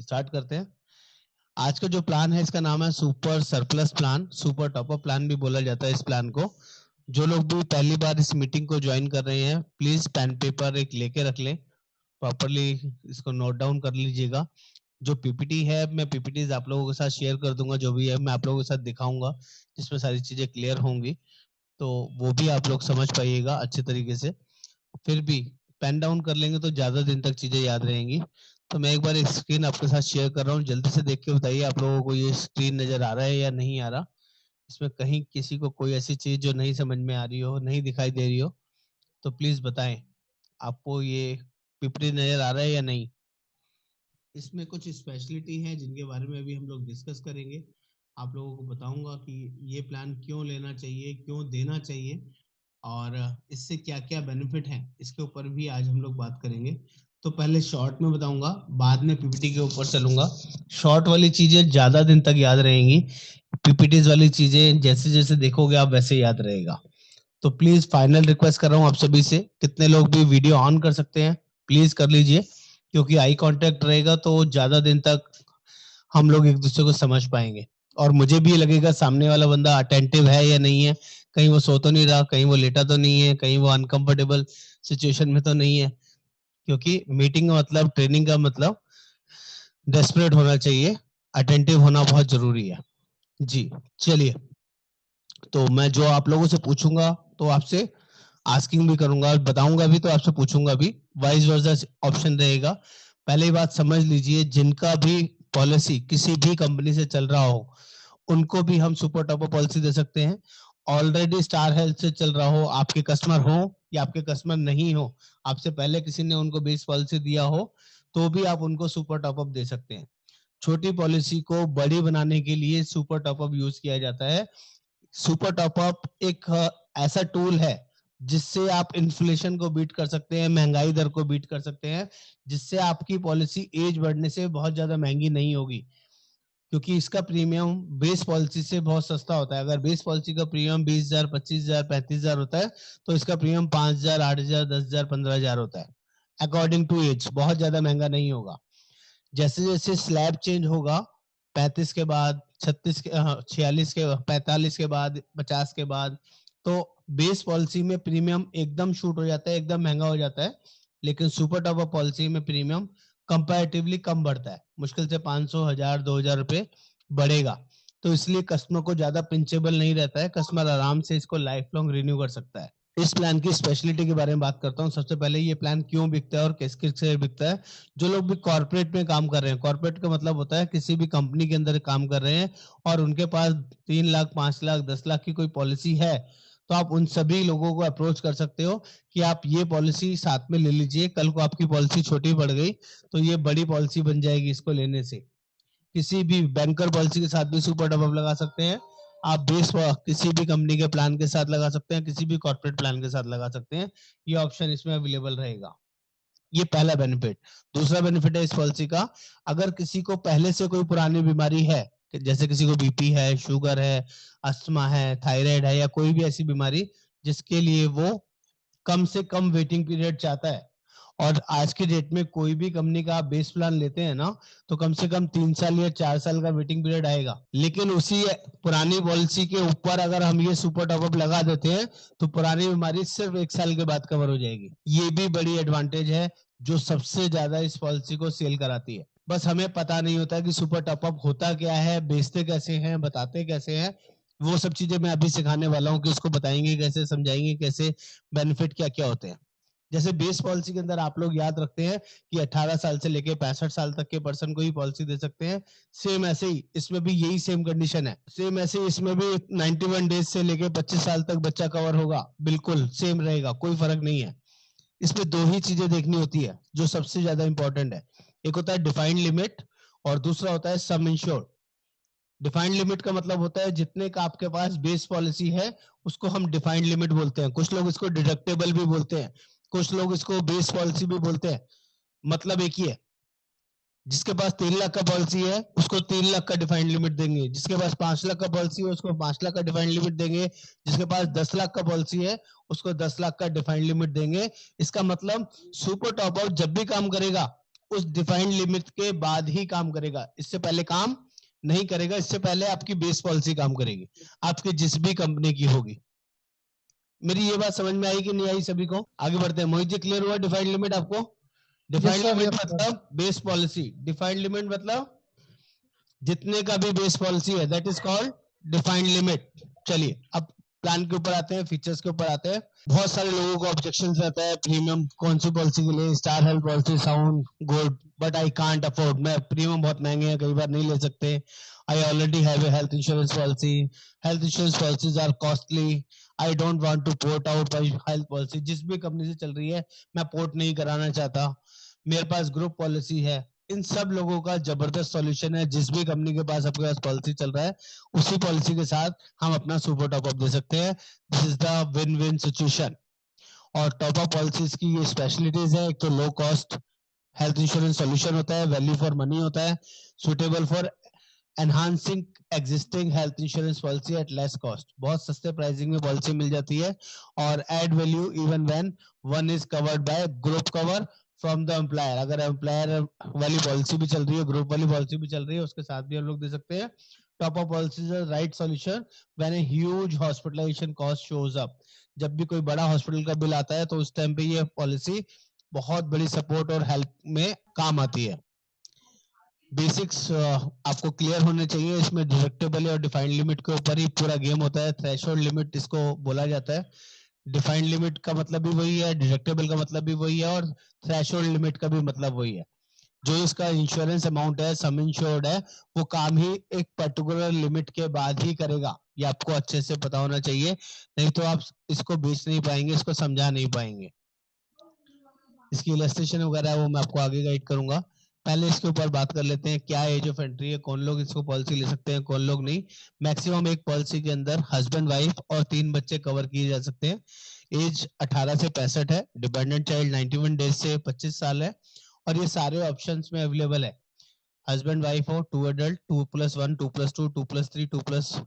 Start करते हैं। आज का जो प्लान है इसका नाम है super surplus plan, super top up plan भी बोला जाता है इस प्लान को। जो लोग भी पहली बार इस मीटिंग को ज्वाइन कर रहे हैं प्लीज पेन पेपर एक लेके रख लें, प्रॉपरली इसको नोट डाउन कर लीजिएगा। जो पीपीटी है मैं पीपीटीज आप लोगों के साथ शेयर कर दूंगा, जो भी है मैं आप लोगों के साथ दिखाऊंगा जिसमें सारी चीजें क्लियर होंगी, तो वो भी आप लोग समझ पाइएगा अच्छे तरीके से। फिर भी पेन डाउन कर लेंगे तो ज्यादा दिन तक चीजें याद रहेंगी। तो मैं एक बार एक स्क्रीन आपके साथ शेयर कर रहा हूँ, जल्दी से देख के बताइए आप लोगों को ये स्क्रीन नजर आ रहा है या नहीं आ रहा। इसमें कहीं किसी को कोई ऐसी चीज जो नहीं समझ में आ रही हो, नहीं दिखाई दे रही हो, तो प्लीज बताएं आपको ये पीपीटी नजर आ रहा है या नहीं। इसमें कुछ स्पेशलिटी है जिनके बारे में अभी हम लोग डिस्कस करेंगे। आप लोगों को बताऊंगा कि ये प्लान क्यों लेना चाहिए, क्यों देना चाहिए, और इससे क्या क्या बेनिफिट है, इसके ऊपर भी आज हम लोग बात करेंगे। तो पहले शॉर्ट में बताऊंगा, बाद में पीपीटी के ऊपर चलूंगा। शॉर्ट वाली चीजें ज्यादा दिन तक याद रहेंगी, पीपीटीज वाली चीजें जैसे जैसे देखोगे आप वैसे याद रहेगा। तो प्लीज फाइनल रिक्वेस्ट कर रहा हूँ आप सभी से, कितने लोग भी वीडियो ऑन कर सकते हैं प्लीज कर लीजिए, क्योंकि आई कांटेक्ट रहेगा तो ज्यादा दिन तक हम लोग एक दूसरे को समझ पाएंगे, और मुझे भी लगेगा सामने वाला बंदा अटेंटिव है या नहीं है, कहीं वो सो तो नहीं रहा, कहीं वो लेटा तो नहीं है, कहीं वो अनकंफर्टेबल सिचुएशन में तो नहीं है। क्योंकि मीटिंग का मतलब, ट्रेनिंग का मतलब डेस्परेट होना चाहिए, अटेंटिव होना बहुत जरूरी है। जी चलिए, तो मैं जो आप लोगों से पूछूंगा तो आपसे आस्किंग भी करूंगा, बताऊंगा भी तो आपसे पूछूंगा भी, वाइस वर्सा ऑप्शन रहेगा। पहले बात समझ लीजिए, जिनका भी पॉलिसी किसी भी कंपनी से चल रहा हो उनको भी हम सुपर टॉपर पॉलिसी दे सकते हैं। ऑलरेडी स्टार हेल्थ से चल रहा हो, आपके कस्टमर हो या आपके कस्टमर नहीं हो, आपसे पहले किसी ने उनको बेस पॉलिसी दिया हो, तो भी आप उनको सुपर टॉपअप दे सकते हैं। छोटी पॉलिसी को बड़ी बनाने के लिए सुपर टॉपअप यूज किया जाता है। सुपर टॉपअप एक ऐसा टूल है जिससे आप इन्फ्लेशन को बीट कर सकते हैं, महंगाई दर को बीट कर सकते हैं, जिससे आपकी पॉलिसी एज बढ़ने से बहुत ज्यादा महंगी नहीं होगी, क्योंकि इसका प्रीमियम बेस पॉलिसी से बहुत सस्ता होता है। अगर बेस पॉलिसी का प्रीमियम 20,000, 25,000, 35,000 होता है, तो इसका प्रीमियम 5,000, 8,000, 10,000, 15,000 होता है, अकॉर्डिंग टू एज। बहुत ज्यादा महंगा नहीं होगा। जैसे जैसे स्लैब चेंज होगा, 35 के बाद 36 के 46 के 45 के बाद 50 के बाद, तो बेस पॉलिसी में प्रीमियम एकदम शूट हो जाता है, एकदम महंगा हो जाता है। लेकिन सुपर टॉप पॉलिसी में प्रीमियम कंपैरेटिवली कम बढ़ता है, मुश्किल से 500, 1000, 2000 रुपए बढ़ेगा। तो इसलिए कस्टमर को ज्यादा पिंचेबल नहीं रहता है, कस्टमर आराम से इसको लाइफ लॉन्ग रिन्यू कर सकता है। इस प्लान की स्पेशलिटी के बारे में बात करता हूँ। सबसे पहले ये प्लान क्यों बिकता है और किस किस से बिकता है। जो लोग भी कॉर्पोरेट में काम कर रहे हैं, कॉर्पोरेट का मतलब होता है किसी भी कंपनी के अंदर काम कर रहे हैं और उनके पास 3 लाख, 5 लाख, 10 लाख की कोई पॉलिसी है, तो आप उन सभी लोगों को अप्रोच कर सकते हो कि आप ये पॉलिसी साथ में ले लीजिए। कल को आपकी पॉलिसी छोटी पड़ गई तो ये बड़ी पॉलिसी बन जाएगी इसको लेने से। किसी भी बैंकर पॉलिसी के साथ भी सुपर टॉप लगा सकते हैं आप, बेस किसी भी कंपनी के प्लान के साथ लगा सकते हैं, किसी भी कॉर्पोरेट प्लान के साथ लगा सकते हैं। ये ऑप्शन इसमें अवेलेबल रहेगा। ये पहला बेनिफिट। दूसरा बेनिफिट है इस पॉलिसी का, अगर किसी को पहले से कोई पुरानी बीमारी है, जैसे किसी को बीपी है, शुगर है, अस्थमा है, थायराइड है, या कोई भी ऐसी बीमारी जिसके लिए वो कम से कम वेटिंग पीरियड चाहता है, और आज की डेट में कोई भी कंपनी का आप बेस प्लान लेते हैं ना, तो कम से कम 3 साल या 4 साल का वेटिंग पीरियड आएगा। लेकिन उसी पुरानी पॉलिसी के ऊपर अगर हम ये सुपर टॉपअप लगा देते हैं तो पुरानी बीमारी सिर्फ 1 साल के बाद कवर हो जाएगी। ये भी बड़ी एडवांटेज है जो सबसे ज्यादा इस पॉलिसी को सेल कराती है। बस हमें पता नहीं होता कि सुपर टॉपअप होता क्या है, बेचते कैसे हैं, बताते कैसे हैं। वो सब चीजें मैं अभी सिखाने वाला हूँ कि उसको बताएंगे कैसे, समझाएंगे कैसे, बेनिफिट क्या क्या होते हैं। जैसे बेस पॉलिसी के अंदर आप लोग याद रखते हैं कि 18 साल से लेके 65 साल तक के पर्सन को ही पॉलिसी दे सकते हैं, सेम ऐसे ही इसमें भी यही सेम कंडीशन है। सेम ऐसे ही इसमें भी 91 डेज से लेके 25 साल तक बच्चा कवर होगा, बिल्कुल सेम रहेगा, कोई फर्क नहीं है। इसमें दो ही चीजें देखनी होती है जो सबसे ज्यादा इंपॉर्टेंट है, एक होता है डिफाइंड लिमिट और दूसरा होता है सम इंश्योर्ड। डिफाइंड लिमिट का मतलब होता है जितने का आपके पास बेस पॉलिसी है उसको हम डिफाइंड लिमिट बोलते हैं। कुछ लोग इसको डिडक्टेबल भी बोलते हैं, कुछ लोग इसको बेस पॉलिसी भी बोलते हैं। मतलब एक ही है, जिसके पास 3 लाख का पॉलिसी है उसको 3 लाख का डिफाइंड लिमिट देंगे, जिसके पास 5 लाख का पॉलिसी है उसको 5 लाख का डिफाइंड लिमिट देंगे, जिसके पास 10 लाख का पॉलिसी है उसको 10 लाख का डिफाइंड लिमिट देंगे। इसका मतलब सुपर टॉपअप जब भी काम करेगा उस डिफाइंड लिमिट के बाद ही काम करेगा, इससे पहले काम नहीं करेगा। इससे पहले आपकी बेस पॉलिसी काम करेगी, आपकी जिस भी कंपनी की होगी। मेरी ये बात समझ में आई कि नहीं आई सभी को? आगे बढ़ते हैं। मोहित जी, क्लियर हुआ डिफाइंड लिमिट आपको? डिफाइंड लिमिट मतलब बेस पॉलिसी। डिफाइंड लिमिट मतलब जितने का भी बेस पॉलिसी है, that is called defined limit. चलिए अब प्लान के ऊपर आते हैं, फीचर्स के ऊपर आते हैं। बहुत सारे लोगों को ऑब्जेक्शन रहता है प्रीमियम कौन सी पॉलिसी के लिए, Star Health policy sound good but I can't afford, मैं प्रीमियम बहुत महंगे हैं, कई बार नहीं ले सकते। I already have a health insurance policy, health insurance policies are costly, I don't want to port out my health policy. जिस भी कंपनी से चल रही है मैं पोर्ट नहीं कराना चाहता, मेरे पास ग्रुप पॉलिसी है। इन सब लोगों का जबरदस्त सॉल्यूशन है। जिस भी कंपनी के पास आपके पास पॉलिसी चल रहा है, उसी पॉलिसी के साथ हम अपना सुपर टॉप अप दे सकते हैं। This is the win win situation. और टॉप अप पॉलिसीज की ये स्पेशलिटीज है, एक तो low cost health insurance solution होता है, वैल्यू फॉर मनी होता है, suitable for enhancing existing health insurance policy at less cost, बहुत सस्ते प्राइसिंग में पॉलिसी मिल जाती है। और add value even when one is covered by group cover from the employer. अगर एम्प्लॉयर वाली पॉलिसी भी चल रही है, ग्रुप वाली पॉलिसी भी चल रही है, उसके साथ भी हम लोग दे सकते हैं। Top up policy is the right solution when a huge hospitalisation cost shows up. जब भी कोई बड़ा हॉस्पिटल का बिल आता है तो उस टाइम पे ये पॉलिसी बहुत बड़ी सपोर्ट और हेल्प में काम आती है। बेसिक्स आपको क्लियर होने चाहिए। इसमें डिडक्टेबल और डिफाइंड लिमिट के ऊपर ही पूरा गेम होता है। थ्रेशोल्ड लिमिट इसको बोला जाता है। डिफाइंड लिमिट का मतलब भी वही है, डिडक्टेबल का मतलब भी वही है, और थ्रेशोल्ड लिमिट का भी मतलब वही है। जो इसका इंश्योरेंस अमाउंट है, सम इंश्योर्ड है, वो काम ही एक पर्टिकुलर लिमिट के बाद ही करेगा। ये आपको अच्छे से पता होना चाहिए, नहीं तो आप इसको बेच नहीं पाएंगे, इसको समझा नहीं पाएंगे। इसकी इलस्ट्रेशन वगैरह है वो मैं आपको आगे गाइड करूंगा। पहले इसके ऊपर बात कर लेते हैं, क्या एज ऑफ एंट्री है, कौन लोग इसको पॉलिसी ले सकते हैं, कौन लोग नहीं। मैक्सिमम एक पॉलिसी के अंदर हस्बैंड वाइफ और 3 बच्चे कवर किए जा सकते हैं। एज 18 से 65 है, डिपेंडेंट चाइल्ड 91 डेज से 25 साल है, और ये सारे ऑप्शंस में अवेलेबल है। हस्बैंड वाइफ हो, 2 एडल्ट, 2+1, 2+2, 2+3,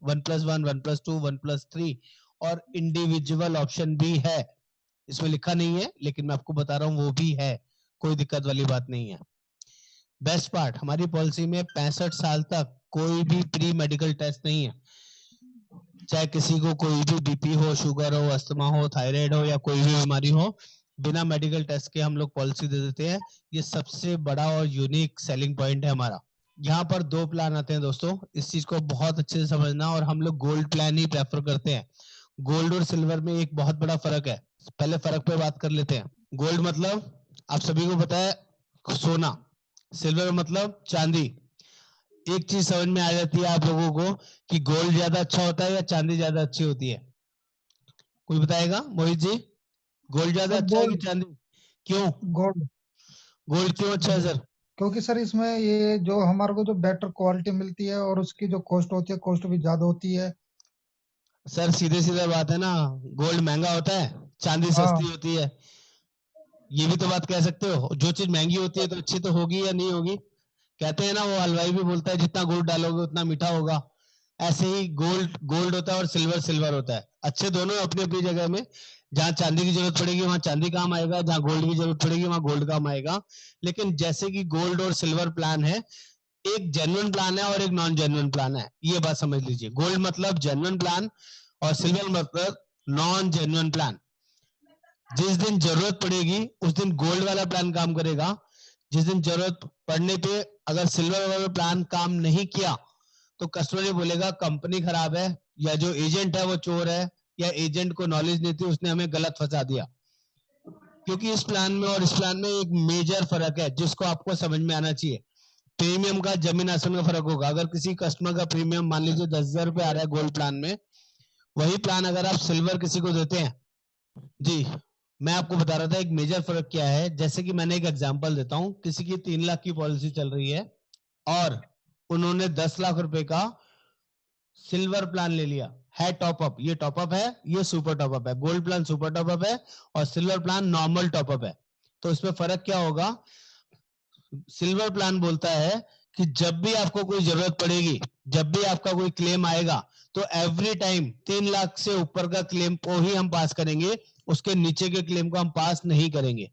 1+1, 1+2, 1+3, और इंडिविजुअल ऑप्शन भी है। इसमें लिखा नहीं है लेकिन मैं आपको बता रहा हूं वो भी है, कोई दिक्कत वाली बात नहीं है। बेस्ट पार्ट, हमारी पॉलिसी में 65 साल तक कोई भी प्री मेडिकल टेस्ट नहीं है। चाहे किसी को कोई भी बीपी हो, शुगर हो, अस्थमा हो, थायराइड हो, या कोई भी बीमारी हो, बिना मेडिकल टेस्ट के हम लोग पॉलिसी दे देते हैं। ये सबसे बड़ा और यूनिक सेलिंग पॉइंट है हमारा। यहाँ पर 2 प्लान आते हैं दोस्तों, इस चीज को बहुत अच्छे से समझना, और हम लोग गोल्ड प्लान ही प्रेफर करते हैं। गोल्ड और सिल्वर में एक बहुत बड़ा फर्क है। पहले फर्क पे बात कर लेते हैं। गोल्ड मतलब आप सभी को पता है सोना, सिल्वर मतलब चांदी। एक चीज समझ में आ जाती है आप लोगों को कि गोल्ड ज्यादा अच्छा होता है या चांदी ज्यादा अच्छी होती है? कोई बताएगा? मोहित जी, गोल्ड ज्यादा अच्छा है कि चांदी? क्यों गोल्ड? गोल्ड क्यों अच्छा है सर? क्योंकि सर इसमें ये जो हमारे को जो बेटर क्वालिटी मिलती है और उसकी जो कॉस्ट होती है, कॉस्ट भी ज्यादा होती है। सर सीधे सीधे बात है ना, गोल्ड महंगा होता है, चांदी सस्ती हाँ होती है। ये भी तो बात कह सकते हो, जो चीज महंगी होती है तो अच्छी तो होगी या नहीं होगी? कहते हैं ना, वो हलवाई भी बोलता है जितना गुड़ डालोगे उतना मीठा होगा। ऐसे ही गोल्ड गोल्ड होता है और सिल्वर सिल्वर होता है। अच्छे दोनों अपनी अपनी जगह में। जहां चांदी की जरूरत पड़ेगी वहां चांदी काम आएगा, जहां गोल्ड की जरूरत पड़ेगी वहां गोल्ड काम आएगा। लेकिन जैसे कि गोल्ड और सिल्वर प्लान है, एक जेन्युइन प्लान है और एक नॉन जेन्युइन प्लान है, ये बात समझ लीजिए। गोल्ड मतलब जेन्युइन प्लान और सिल्वर मतलब नॉन जेन्युइन प्लान। जिस दिन जरूरत पड़ेगी उस दिन गोल्ड वाला प्लान काम करेगा, जिस दिन जरूरत पड़ने पे अगर सिल्वर वाला प्लान काम नहीं किया तो कस्टमर ये बोलेगा कंपनी खराब है, या जो एजेंट है वो चोर है, या एजेंट को नॉलेज नहीं थी, उसने हमें गलत फंसा दिया। क्योंकि इस प्लान में और इस प्लान में एक मेजर फर्क है जिसको आपको समझ में आना चाहिए। प्रीमियम का जमीन आसमान का फर्क होगा। अगर किसी कस्टमर का प्रीमियम मान लीजिए 10,000 रुपए आ रहा है गोल्ड प्लान में, वही प्लान अगर आप सिल्वर किसी को देते हैं, जी मैं आपको बता रहा था एक मेजर फर्क क्या है। जैसे कि मैंने एक एग्जांपल देता हूं, किसी की 3 लाख की पॉलिसी चल रही है और उन्होंने 10 लाख रुपए का सिल्वर प्लान ले लिया है, टॉपअप। ये टॉपअप है, ये सुपर टॉपअप है। गोल्ड प्लान सुपर टॉपअप है और सिल्वर प्लान नॉर्मल टॉपअप है। तो इसमें फर्क क्या होगा? सिल्वर प्लान बोलता है कि जब भी आपको कोई जरूरत पड़ेगी, जब भी आपका कोई क्लेम आएगा, तो एवरी टाइम 3 लाख से ऊपर का क्लेम को ही हम पास करेंगे, उसके नीचे के क्लेम को हम पास नहीं करेंगे।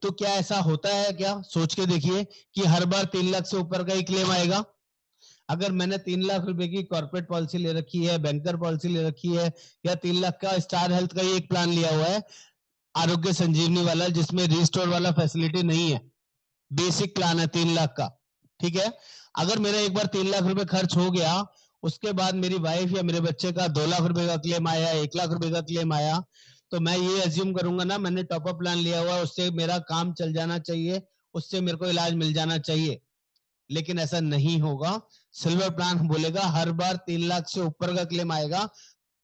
तो क्या ऐसा होता है क्या? सोच के देखिए कि हर बार 3 लाख से ऊपर का ही क्लेम आएगा। अगर मैंने 3 लाख रुपए की कॉर्पोरेट पॉलिसी ले रखी है, बैंकर पॉलिसी ले रखी है, या 3 लाख का स्टार हेल्थ का ही एक प्लान लिया हुआ है, आरोग्य संजीवनी वाला, जिसमें रिस्टोर वाला फैसिलिटी नहीं है, बेसिक प्लान है 3 लाख का, ठीक है। अगर मेरा एक बार 3 लाख रुपए खर्च हो गया, उसके बाद मेरी वाइफ या मेरे बच्चे का 2 लाख रुपए का क्लेम आया, 1 लाख रुपए का क्लेम आया, तो मैं ये एज्यूम करूंगा ना, मैंने टॉप अप प्लान लिया हुआ, उससे मेरा काम चल जाना चाहिए, उससे मेरे को इलाज मिल जाना चाहिए। लेकिन ऐसा नहीं होगा। सिल्वर प्लान बोलेगा हर बार 3 लाख से ऊपर का क्लेम आएगा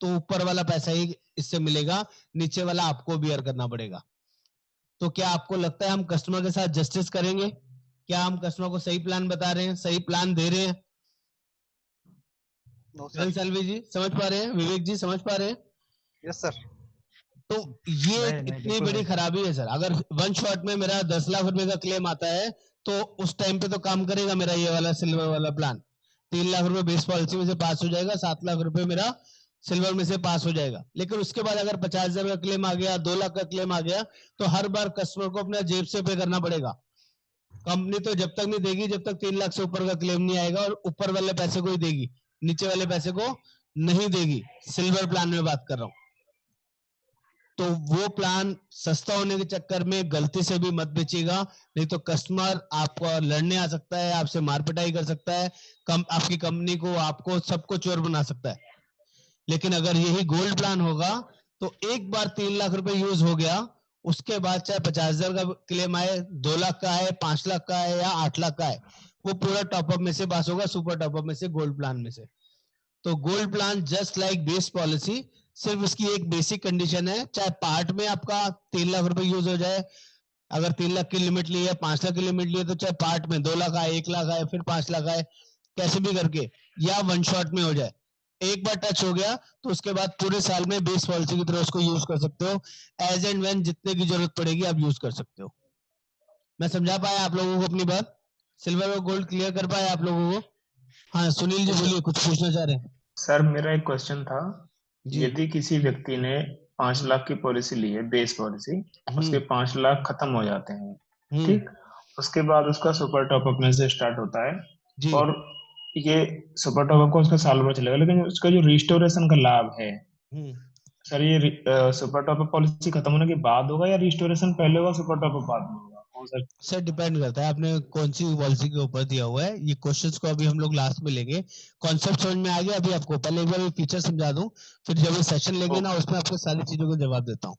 तो ऊपर वाला पैसा ही इससे मिलेगा, नीचे वाला आपको बियर करना पड़ेगा। तो क्या आपको लगता है हम कस्टमर के साथ जस्टिस करेंगे? क्या हम कस्टमर को सही प्लान बता रहे हैं, सही प्लान दे रहे हैं? No sir. सालवी जी समझ पा रहे हैं? विवेक जी समझ पा रहे हैं? Yes sir. तो ये नहीं, इतनी बिल्कुल बड़ी नहीं। खराबी है सर। अगर वन शॉट में मेरा 10 लाख रुपए का क्लेम आता है, तो उस टाइम पे तो काम करेगा मेरा ये वाला सिल्वर वाला प्लान। 3 लाख रुपए बेस पॉलिसी में से पास हो जाएगा, 7 लाख रुपए मेरा सिल्वर में से पास हो जाएगा। लेकिन उसके बाद अगर 50,000 का क्लेम आ गया, 2 लाख का क्लेम आ गया, तो हर बार कस्टमर को अपने जेब से पे करना पड़ेगा। कंपनी तो जब तक नहीं देगी जब तक 3 लाख से ऊपर का क्लेम नहीं आएगा, और ऊपर वाले पैसे को ही देगी, नीचे वाले पैसे को नहीं देगी। सिल्वर प्लान में बात कर रहा हूं। तो वो प्लान सस्ता होने के चक्कर में गलती से भी मत बेचिएगा, नहीं तो कस्टमर आपको लड़ने आ सकता है, आपसे मारपिटाई कर सकता है, आपकी कंपनी को, आपको, सबको चोर बना सकता है। लेकिन अगर यही गोल्ड प्लान होगा, तो एक बार 3 लाख रुपए यूज हो गया, उसके बाद चाहे 50,000 का क्लेम आए, 2 लाख का आए, 5 लाख का आए, या 8 लाख का आए, वो पूरा टॉपअप में से पास होगा, सुपर टॉपअप में से, गोल्ड प्लान में से। तो gold plan just like base policy, सिर्फ उसकी एक बेसिक कंडीशन है, चाहे पार्ट में आपका 3 लाख रुपए यूज हो जाए, अगर 3 लाख की लिमिट ली है, 5 लाख की लिमिट ली है, तो चाहे पार्ट में 2 लाख आए, 1 लाख आए, फिर 5 लाख आए, कैसे भी करके, या वन शॉट में हो जाए। एक बार टच हो गया तो उसके बाद पूरे साल में बेस पॉलिसी की तरह उसको यूज कर सकते हो, एज एंड व्हेन जितने की जरूरत पड़ेगी आप यूज कर सकते हो। मैं समझा पाया आप लोगों को अपनी बात? सिल्वर और गोल्ड क्लियर कर पाया आप लोगों को? हाँ सुनील जी बोलिए, कुछ पूछना चाह रहे हैं? सर मेरा एक क्वेश्चन था, जी। यदि किसी व्यक्ति ने 5 लाख की पॉलिसी ली है, बेस पॉलिसी, उसके 5 लाख खत्म हो जाते हैं, ठीक, उसके बाद उसका सुपर टॉपअप में से स्टार्ट होता है, जी। और ये सुपर टॉपअप को उसका साल भर चलेगा, लेकिन उसका जो रिस्टोरेशन का लाभ है, सर ये सुपर टॉपअप पॉलिसी खत्म होने के बाद होगा या रिस्टोरेशन पहले होगा, सुपर टॉपअप बाद में होगा? सर डिपेंड करता है आपने कौन सी पॉलिसी के ऊपर दिया हुआ है। ये क्वेश्चंस को अभी हम लोग लास्ट में लेंगे। कॉन्सेप्ट समझ में आ गया अभी आपको? पहले एक बार फीचर समझा दूं, फिर जब ये सेशन लेंगे ना, उसमें आपको सारी चीजों का जवाब देता हूँ।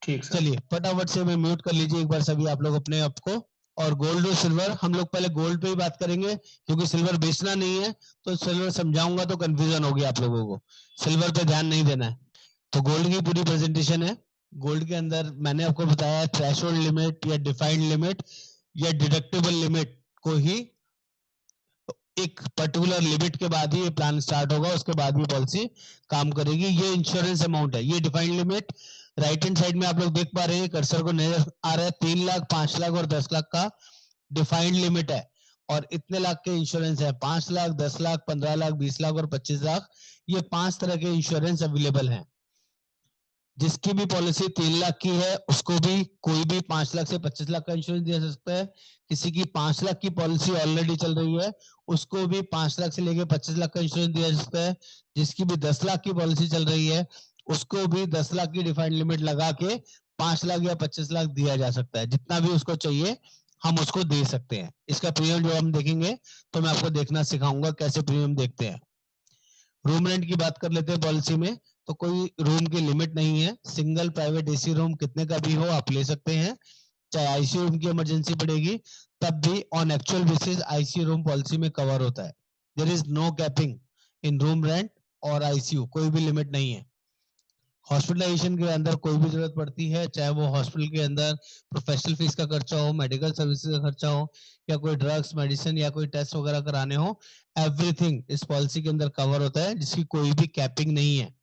ठीक सर। चलिए फटाफट से मैं म्यूट कर लीजिए एक बार सभी आप लोग अपने आप को। और गोल्ड और सिल्वर, हम लोग पहले गोल्ड पे ही बात करेंगे, क्योंकि सिल्वर बेचना नहीं है, तो सिल्वर समझाऊंगा तो कंफ्यूजन होगी आप लोगों को, सिल्वर पे ध्यान नहीं देना है। तो गोल्ड की पूरी प्रेजेंटेशन है। गोल्ड के अंदर मैंने आपको बताया थ्रेशोल्ड लिमिट या डिफाइंड लिमिट या डिडक्टेबल लिमिट को ही, एक पर्टिकुलर लिमिट के बाद ही ये प्लान स्टार्ट होगा, उसके बाद ही पॉलिसी काम करेगी। ये इंश्योरेंस अमाउंट है, ये defined limit right hand side में आप लोग देख पा रहे हैं, कर्सर को नजर आ रहा है, 3 लाख, 5 लाख और 10 लाख का डिफाइंड लिमिट है। और इतने लाख के इंश्योरेंस है, 5 लाख, 10 लाख, 15 लाख, 20 लाख और 25 लाख, ये 5 तरह के इंश्योरेंस अवेलेबल हैं। जिसकी भी पॉलिसी 3 लाख की है, उसको भी कोई भी 5 लाख से 25 लाख का इंश्योरेंस दिया जा सकता है। किसी की 5 लाख की पॉलिसी ऑलरेडी चल रही है, उसको भी 5 लाख से लेके 25 लाख का इंश्योरेंस दिया जा सकता है। जिसकी भी 10 लाख की पॉलिसी चल रही है, उसको भी 10 लाख की डिफाइंड लिमिट लगा के 5 लाख या 25 लाख दिया जा सकता है। जितना भी उसको चाहिए हम उसको दे सकते हैं। इसका प्रीमियम जो हम देखेंगे, तो मैं आपको देखना सिखाऊंगा कैसे प्रीमियम देखते हैं। रूम रेंट की बात कर लेते हैं पॉलिसी में, तो कोई रूम की लिमिट नहीं है, सिंगल प्राइवेट एसी रूम कितने का भी हो आप ले सकते हैं। चाहे आईसीयू रूम की इमरजेंसी पड़ेगी तब भी on actual basis ICU room policy में कवर होता है। There is no capping in room rent और आईसीयू, कोई भी लिमिट नहीं है। हॉस्पिटलाइजेशन के अंदर कोई भी जरूरत पड़ती है, चाहे वो हॉस्पिटल के अंदर प्रोफेशनल फीस का खर्चा हो, मेडिकल सर्विसेज का खर्चा हो, या कोई ड्रग्स मेडिसिन या कोई टेस्ट वगैरह कराने हो, एवरीथिंग इस पॉलिसी के अंदर कवर होता है, जिसकी कोई भी कैपिंग नहीं है।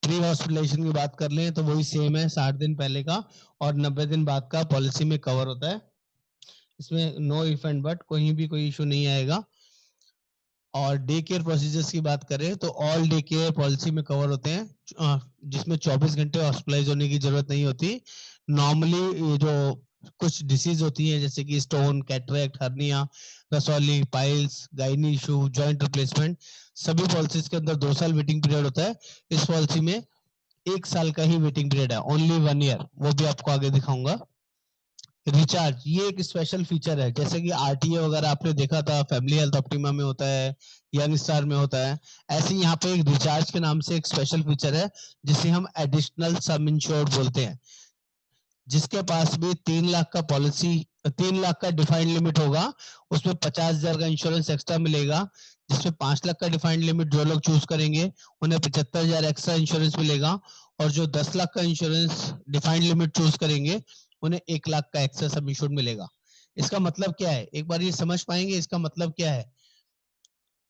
प्री हॉस्पिटलाइजेशन की बात कर लें तो वही सेम है, 60 दिन पहले का और 90 दिन बाद का पॉलिसी में कवर होता है। इसमें नो इफ एंड बट, कहीं भी कोई इशू नहीं आएगा। और डे केयर प्रोसीजर्स की बात करें तो ऑल डे केयर पॉलिसी में कवर होते हैं, जिसमें 24 घंटे हॉस्पिटलाइज होने की जरूरत नहीं होती। नॉर्मली ये जो कुछ डिसीज होती है जैसे कि स्टोन, कैटरेक्ट, हर्निया, रसौली, piles, gynae issue, joint replacement, सभी पॉलिसीज के अंदर 2 साल वेटिंग पीरियड होता है। इस पॉलिसी में 1 साल का ही वेटिंग पीरियड है, ओनली 1 ईयर, वो भी आपको आगे दिखाऊंगा। रिचार्ज ये एक स्पेशल फीचर है, जैसे कि आरटीए वगैरह आपने देखा था, फैमिली हेल्थ ऑप्टिमा में होता है, यंग स्टार में होता है, ऐसे यहाँ पे एक रिचार्ज के नाम से एक स्पेशल फीचर है जिसे हम एडिशनल सम इंश्योर्ड बोलते हैं। जिसके पास भी 3 लाख का पॉलिसी, 3 लाख का डिफाइंड लिमिट होगा, उसमें 50,000 का इंश्योरेंस एक्स्ट्रा मिलेगा। जिसमें 5 लाख का डिफाइंड लिमिट जो लोग चूज करेंगे उन्हें 75,000 एक्स्ट्रा इंश्योरेंस मिलेगा, और जो 10 लाख का इंश्योरेंस डिफाइंड लिमिट चूज करेंगे उन्हें 1 लाख का एक्स्ट्रा सम इंश्योर्ड मिलेगा। इसका मतलब क्या है, एक बार ये समझ पाएंगे इसका मतलब क्या है?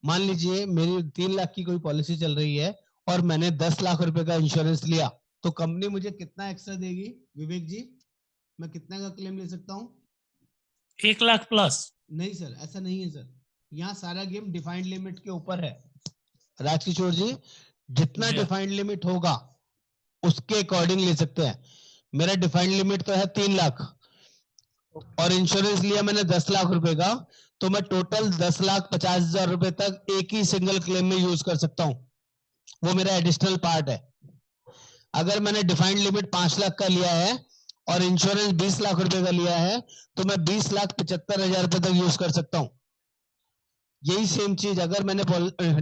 मान लीजिए मेरी 3 लाख की कोई पॉलिसी चल रही है और मैंने 10 लाख रुपए का इंश्योरेंस लिया, तो कंपनी मुझे कितना एक्स्ट्रा देगी विवेक जी? मैं कितना का क्लेम ले सकता हूँ? 1 लाख प्लस? नहीं सर, ऐसा नहीं है सर, यहाँ सारा गेम डिफाइंड लिमिट के ऊपर है। राजकिशोर जी, जितना डिफाइंड लिमिट होगा उसके अकॉर्डिंग ले सकते हैं। मेरा डिफाइंड लिमिट तो है 3 लाख और इंश्योरेंस लिया मैंने 10 लाख रुपए का, तो मैं टोटल 10,50,000 रुपए तक एक ही सिंगल क्लेम में यूज कर सकता हूं। वो मेरा एडिशनल पार्ट है। अगर मैंने डिफाइंड लिमिट 5 लाख का लिया है और इंश्योरेंस 20 लाख रुपए का लिया है, तो मैं 20,75,000 रुपए तक यूज कर सकता हूं। यही सेम चीज अगर मैंने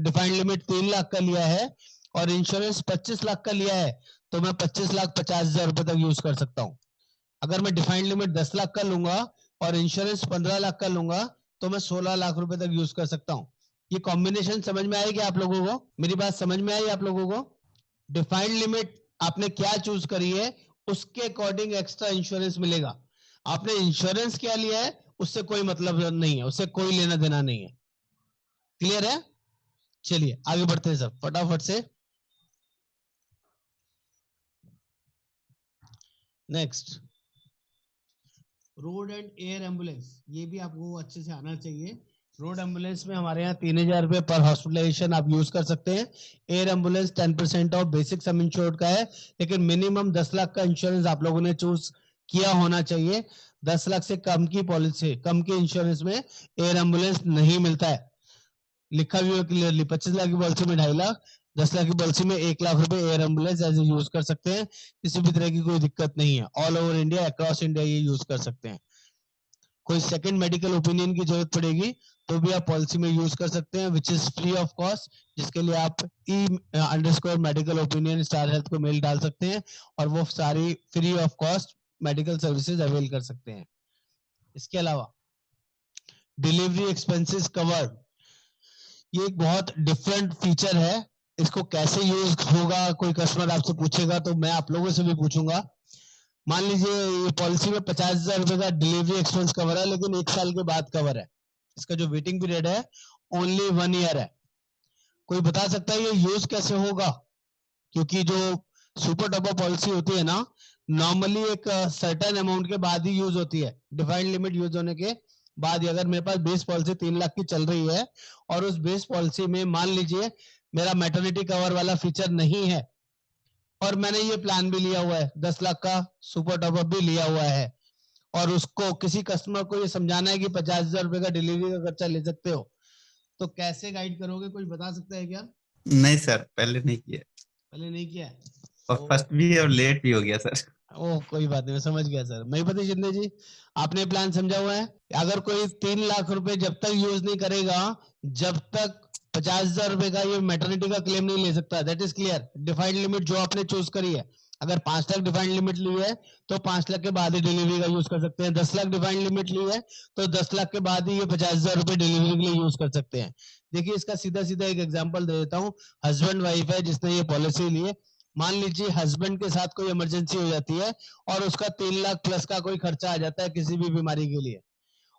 डिफाइंड लिमिट 3 लाख का लिया है और इंश्योरेंस 25 लाख का लिया है, तो मैं 25,50,000 रुपए तक यूज कर सकता हूं। अगर मैं डिफाइंड लिमिट 10 लाख का लूंगा और इंश्योरेंस 15 लाख का लूंगा, तो मैं 16 लाख रुपए तक यूज कर सकता हूं। ये कॉम्बिनेशन समझ में आएगी आप लोगों को? मेरी बात समझ में आई आप लोगों को? डिफाइंड लिमिट आपने क्या चूज करी है उसके अकॉर्डिंग एक्स्ट्रा इंश्योरेंस मिलेगा। आपने इंश्योरेंस क्या लिया है उससे कोई मतलब नहीं है, उससे कोई लेना देना नहीं है। क्लियर है? चलिए आगे बढ़ते हैं सर फटाफट से। Next, road and air ambulance, ये भी आपको अच्छे से आना चाहिए। रोड एम्बुलेंस में हमारे यहाँ 3,000 रुपए पर हॉस्पिटलाइजेशन आप यूज कर सकते हैं। Air ambulance 10% of basic sum insured का है, लेकिन मिनिमम 10 लाख का इंश्योरेंस आप लोगों ने चूज किया होना चाहिए। 10 लाख से कम की पॉलिसी, कम के इंश्योरेंस में एयर एम्बुलेंस नहीं मिलता है। लिखा भी है क्लियरली, 25 लाख की पॉलिसी में 2.5 लाख, 10 लाख की पॉलिसी में 1 लाख रुपए एयर एम्बुलेंस एज यूज कर सकते हैं। किसी भी तरह की कोई दिक्कत नहीं है, all over India, across India ये यूज कर सकते हैं। कोई सेकंड मेडिकल ओपिनियन की जरूरत पड़ेगी तो भी आप पॉलिसी में यूज कर सकते हैं, which is free of cost, जिसके लिए आप _मेडिकल ओपिनियन स्टार हेल्थ को मेल डाल सकते हैं और वो सारी free of cost medical services avail कर सकते हैं। इसके अलावा डिलीवरी एक्सपेंसेस कवर्ड, ये एक बहुत डिफरेंट फीचर है। इसको कैसे यूज होगा कोई कस्टमर आपसे पूछेगा तो मैं आप लोगों से भी पूछूंगा। मान लीजिए ये पॉलिसी में 50,000 रुपए का डिलीवरी एक्सपेंस कवर है, लेकिन 1 साल के बाद कवर है। इसका जो वेटिंग पीरियड है ओनली 1 ईयर है। कोई बता सकता है ये यूज कैसे होगा? क्योंकि जो सुपर टॉप अप पॉलिसी होती है ना, नॉर्मली एक सर्टेन अमाउंट के बाद ही यूज होती है, डिफाइंड लिमिट यूज होने के बाद ही। अगर मेरे पास बेस पॉलिसी 3 लाख की चल रही है और उस बेस पॉलिसी में मान लीजिए मेरा मैटरनिटी कवर वाला फीचर नहीं है और मैंने ये प्लान भी लिया हुआ है, 10 लाख का सुपर टॉप अप भी लिया हुआ है, और उसको किसी कस्टमर को ये समझाना है कि 50,000 रुपए का डिलीवरी का खर्चा ले सकते हो, तो कैसे गाइड करोगे? कोई बता सकता है क्या? नहीं सर, पहले नहीं किया। पहले नहीं किया है और फर्स्ट भी और लेट भी हो गया सर। ओह कोई बात नहीं, मैं समझ गया सर। महिपति शिंदे जी, आपने प्लान समझा हुआ है? अगर कोई 3 लाख रुपए जब तक यूज नहीं करेगा, जब तक 50,000 रुपए का ये मैटरनिटी का क्लेम नहीं ले सकता। That is clear. Defined limit जो आपने चूज करी है, अगर 5 लाख डिफाइंड लिमिट ली है तो 5 लाख के बाद ही डिलीवरी का यूज कर सकते हैं। 10 लाख डिफाइंड लिमिट ली है तो 10 लाख के बाद ही ये 50,000 रुपए डिलीवरी के लिए यूज कर सकते हैं। देखिए इसका सीधा सीधा एक एग्जाम्पल दे देता हूँ। हस्बैंड वाइफ है जिसने ये पॉलिसी ली है, मान लीजिए हस्बैंड के साथ कोई इमरजेंसी हो जाती है और उसका 3 लाख प्लस का कोई खर्चा आ जाता है किसी भी बीमारी के लिए,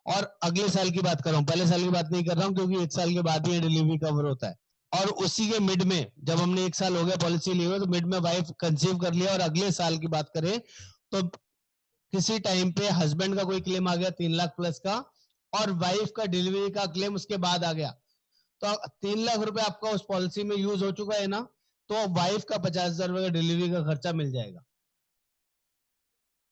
और अगले साल की बात कर रहा हूँ, पहले साल की बात नहीं कर रहा हूँ क्योंकि 1 साल के बाद ही डिलीवरी कवर होता है। और उसी के मिड में, जब हमने 1 साल हो गया पॉलिसी लिए हुए, तो मिड में वाइफ कंसीव कर लिया और अगले साल की बात करें तो किसी टाइम पे हस्बैंड का कोई क्लेम आ गया 3 लाख प्लस का और वाइफ का डिलीवरी का क्लेम उसके बाद आ गया, तो 3 लाख रुपए आपका उस पॉलिसी में यूज हो चुका है ना, तो वाइफ का 50,000 रुपए का डिलीवरी का खर्चा मिल जाएगा।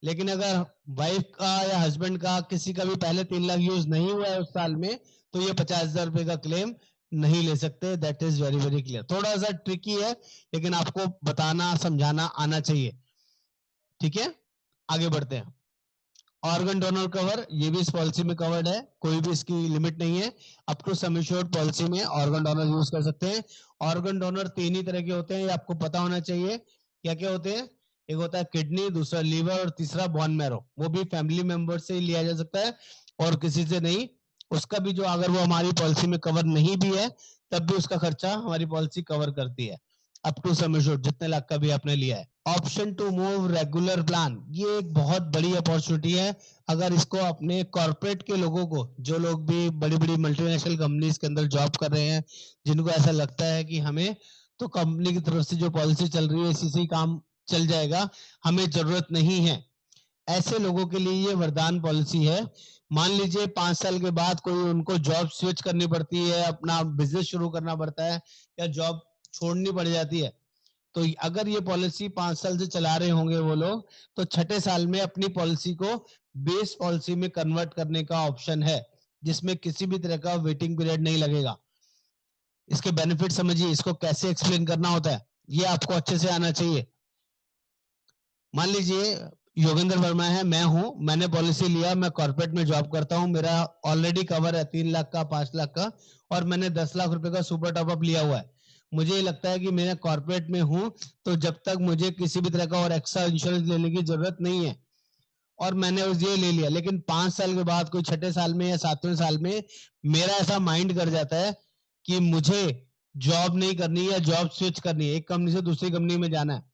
लेकिन अगर वाइफ का या हस्बैंड का किसी का भी पहले 3 लाख यूज नहीं हुआ है उस साल में, तो ये 50,000 रुपए का क्लेम नहीं ले सकते। That is very very clear. थोड़ा सा ट्रिकी है, लेकिन आपको बताना समझाना आना चाहिए। ठीक है, आगे बढ़ते हैं। ऑर्गन डोनर कवर, ये भी इस पॉलिसी में कवर्ड है, कोई भी इसकी लिमिट नहीं है। Up to sum assured policy में ऑर्गन डोनर यूज कर सकते हैं। ऑर्गन डोनर 3 ही तरह के होते हैं, ये आपको पता होना चाहिए। क्या क्या होते हैं? एक होता है किडनी, दूसरा लीवर और तीसरा बोन मैरो। वो भी फैमिली मेंबर से ही लिया जा सकता है और किसी से नहीं। उसका भी जो, अगर वो हमारी पॉलिसी में कवर नहीं भी है तब भी उसका खर्चा हमारी पॉलिसी कवर करती है, अप टू सम एश्योर्ड, जितने लाख का भी आपने लिया है। Option to move regular plan, ये एक बहुत बड़ी अपॉर्चुनिटी है। अगर इसको अपने कॉर्पोरेट के लोगों को, जो लोग भी बड़ी बड़ी मल्टीनेशनल कंपनीज के अंदर जॉब कर रहे हैं, जिनको ऐसा लगता है कि हमें तो कंपनी की तरफ से जो पॉलिसी चल रही है इसी से ही काम चल जाएगा, हमें जरूरत नहीं है, ऐसे लोगों के लिए ये वरदान पॉलिसी है। मान लीजिए 5 साल के बाद कोई उनको जॉब स्विच करनी पड़ती है, अपना बिजनेस शुरू करना पड़ता है या जॉब छोड़नी पड़ जाती है, तो अगर ये पॉलिसी 5 साल से चला रहे होंगे वो लोग, तो छठे साल में अपनी पॉलिसी को बेस पॉलिसी में कन्वर्ट करने का ऑप्शन है, जिसमें किसी भी तरह का वेटिंग पीरियड नहीं लगेगा। इसके बेनिफिट समझिए, इसको कैसे एक्सप्लेन करना होता है ये आपको अच्छे से आना चाहिए। मान लीजिए योगेंद्र वर्मा है, मैं हूं, मैंने पॉलिसी लिया, मैं कॉर्पोरेट में जॉब करता हूं, मेरा ऑलरेडी कवर है 3 लाख का, 5 लाख का, और मैंने 10 लाख रुपए का सुपर टॉपअप लिया हुआ है। मुझे लगता है कि मैं कॉर्पोरेट में हूं, तो जब तक मुझे किसी भी तरह का और एक्स्ट्रा इंश्योरेंस लेने की जरूरत नहीं है, और मैंने ये ले लिया। लेकिन 5 साल के बाद, कोई छठे साल में या 7वें साल में, मेरा ऐसा माइंड कर जाता है कि मुझे जॉब नहीं करनी है, जॉब स्विच करनी है, एक कंपनी से दूसरी कंपनी में जाना है।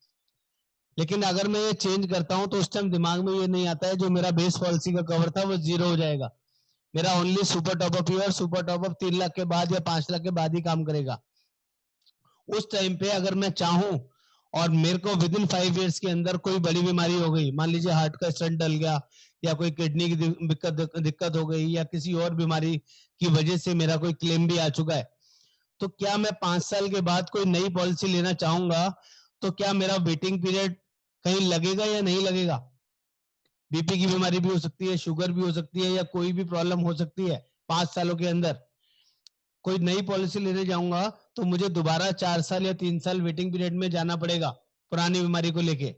लेकिन अगर मैं ये चेंज करता हूं तो उस टाइम दिमाग में ये नहीं आता है जो मेरा बेस पॉलिसी का कवर था वो 0 हो जाएगा। मेरा ओनली सुपर टॉपअप ही, और सुपर टॉपअप 3 लाख के बाद या 5 लाख के बाद ही काम करेगा। उस टाइम पे अगर मैं चाहूं और मेरे को विद इन 5 इयर्स के अंदर कोई बड़ी बीमारी हो गई, मान लीजिए हार्ट का स्टंट डल गया, या कोई किडनी की दिक्कत हो गई, या किसी और बीमारी की वजह से मेरा कोई क्लेम भी आ चुका है, तो क्या मैं 5 साल के बाद कोई नई पॉलिसी लेना चाहूंगा, तो क्या मेरा वेटिंग पीरियड कहीं लगेगा या नहीं लगेगा? बीपी की बीमारी भी हो सकती है, शुगर भी हो सकती है, या कोई भी प्रॉब्लम हो सकती है 5 सालों के अंदर। कोई नई पॉलिसी लेने जाऊंगा तो मुझे दोबारा 4 साल या 3 साल वेटिंग पीरियड में जाना पड़ेगा पुरानी बीमारी को लेके।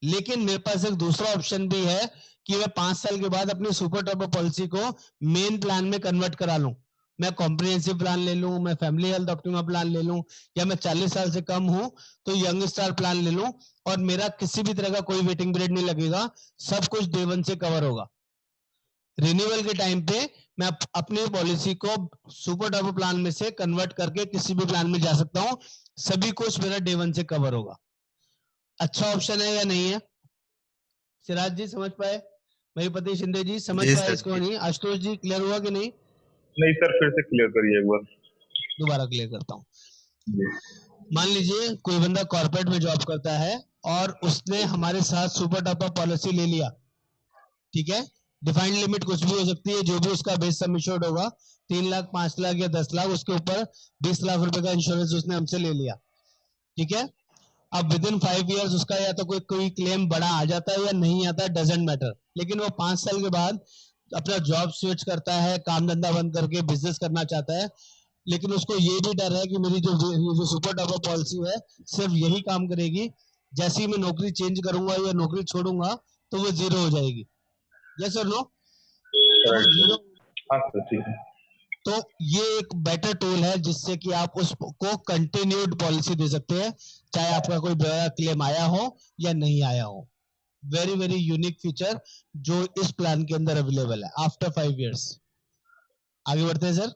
लेकिन मेरे पास एक दूसरा ऑप्शन भी है कि मैं 5 साल के बाद अपनी सुपर टॉपअप पॉलिसी को मेन प्लान में कन्वर्ट करा लूं। मैं कॉम्प्रिहेंसिव प्लान ले लूं, मैं फैमिली हेल्थ ऑप्टिमा प्लान ले लूं, या मैं 40 साल से कम हूं तो यंग स्टार प्लान ले लूं, और मेरा किसी भी तरह का कोई वेटिंग पीरियड नहीं लगेगा, सब कुछ डे 1 से कवर होगा। रिन्यूअल के टाइम पे मैं अपनी पॉलिसी को सुपर टॉपअप प्लान में से कन्वर्ट करके किसी भी प्लान में जा सकता हूं, सभी कुछ मेरा डे 1 से कवर होगा। अच्छा ऑप्शन है या नहीं है? सिराज जी समझ पाए? महिपति शिंदे जी समझ पाए इसको? नहीं? आशुतोष जी क्लियर हुआ कि नहीं? नहीं सर, फिर से क्लियर करिए एक बार। दोबारा क्लियर करता हूँ। मान लीजिए कोई बंदा कॉर्पोरेट में जॉब करता है और उसने हमारे साथ सुपर टॉपअप पॉलिसी ले लिया, ठीक है? डिफाइंड लिमिट कुछ भी हो सकती है, जो भी उसका बेस सम इंश्योर्ड होगा, 3 लाख, 5 लाख या 10 लाख, उसके ऊपर 20 लाख रुपए का इंश्योरेंस उसने हमसे ले लिया, ठीक है? अब विद इन 5 इयर्स उसका या तो कोई क्लेम बड़ा आ जाता है या नहीं आता, डजेंट मैटर। लेकिन वो 5 साल के बाद अपना जॉब स्विच करता है, काम धंधा बंद करके बिजनेस करना चाहता है, लेकिन उसको ये भी डर है कि मेरी जो सुपर टॉपअप पॉलिसी है सिर्फ यही काम करेगी, जैसे ही मैं नौकरी चेंज करूंगा या नौकरी छोड़ूंगा तो वो 0 हो जाएगी। यस और नो? ठीक है। तो ये एक बेटर टूल है जिससे कि आप उसको कंटिन्यूड पॉलिसी दे सकते हैं, चाहे आपका कोई बड़ा क्लेम आया हो या नहीं आया हो। वेरी वेरी यूनिक फीचर जो इस प्लान के अंदर अवेलेबल है आफ्टर 5 इयर्स। आगे बढ़ते हैं सर।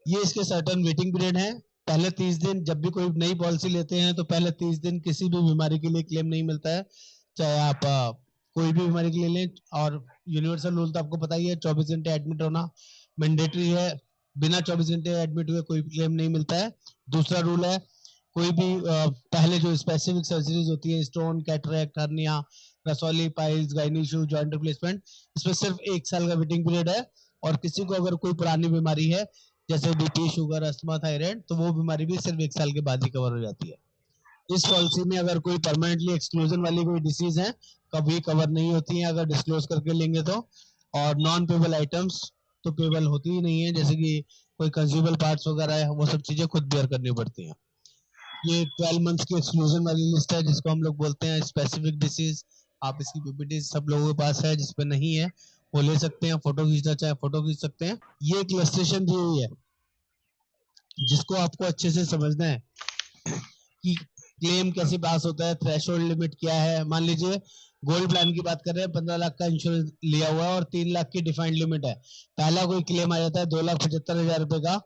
ये इसके सर्टेन वेटिंग पीरियड है। पहले 30 दिन, जब भी कोई नई पॉलिसी लेते हैं तो पहले 30 दिन किसी भी बीमारी के लिए क्लेम नहीं मिलता है, चाहे आप कोई भी बीमारी के लिए लें। और यूनिवर्सल रूल तो आपको पता ही है, 24 घंटे एडमिट होना मैंडेटरी है, बिना 24 घंटे एडमिट हुए कोई क्लेम नहीं मिलता है। दूसरा रूल है, कोई भी पहले जो स्पेसिफिक सर्जरीज होती है, स्टोन, कैटरेक्ट, हर्निया, रसौली, piles, gynae issue, joint replacement, इसमें सिर्फ 1 साल का वेटिंग पीरियड है और किसी को अगर कोई पुरानी बीमारी है जैसे बीपी, शुगर, अस्थमा, थायराइड, तो वो बीमारी भी सिर्फ 1 साल के बाद ही कवर हो जाती है। इस पॉलिसी में अगर कोई परमानेंटली एक्सक्लूजन वाली कोई डिसीज है कभी कवर नहीं होती है अगर डिस्क्लोज करके लेंगे तो। और नॉन पेबल आइटम्स तो पेबल होती ही नहीं है, जैसे कि कोई कंज्यूमेबल पार्ट्स वगैरह है, वो सब चीजें खुद बेयर करनी पड़ती हैं। ये 12 मंथ्स की एक्सक्लूजन वाली लिस्ट है जिसको हम लोग बोलते हैं स्पेसिफिक डिसीज। आप इसकी पीपीटी सब लोगों के पास है, जिसपे नहीं है वो ले सकते हैं, फोटो खींचना चाहे फोटो खींच सकते हैं। ये एक इलस्ट्रेशन दी हुई है जिसको आपको अच्छे से समझना है कि क्लेम कैसे पास होता है, थ्रेशोल्ड लिमिट क्या है। मान लीजिए गोल्ड प्लान की बात कर रहे हैं, 15 लाख का इंश्योरेंस लिया हुआ है और 3 लाख की डिफाइंड लिमिट है। पहला कोई क्लेम आ जाता है 2,75,000 रुपए का,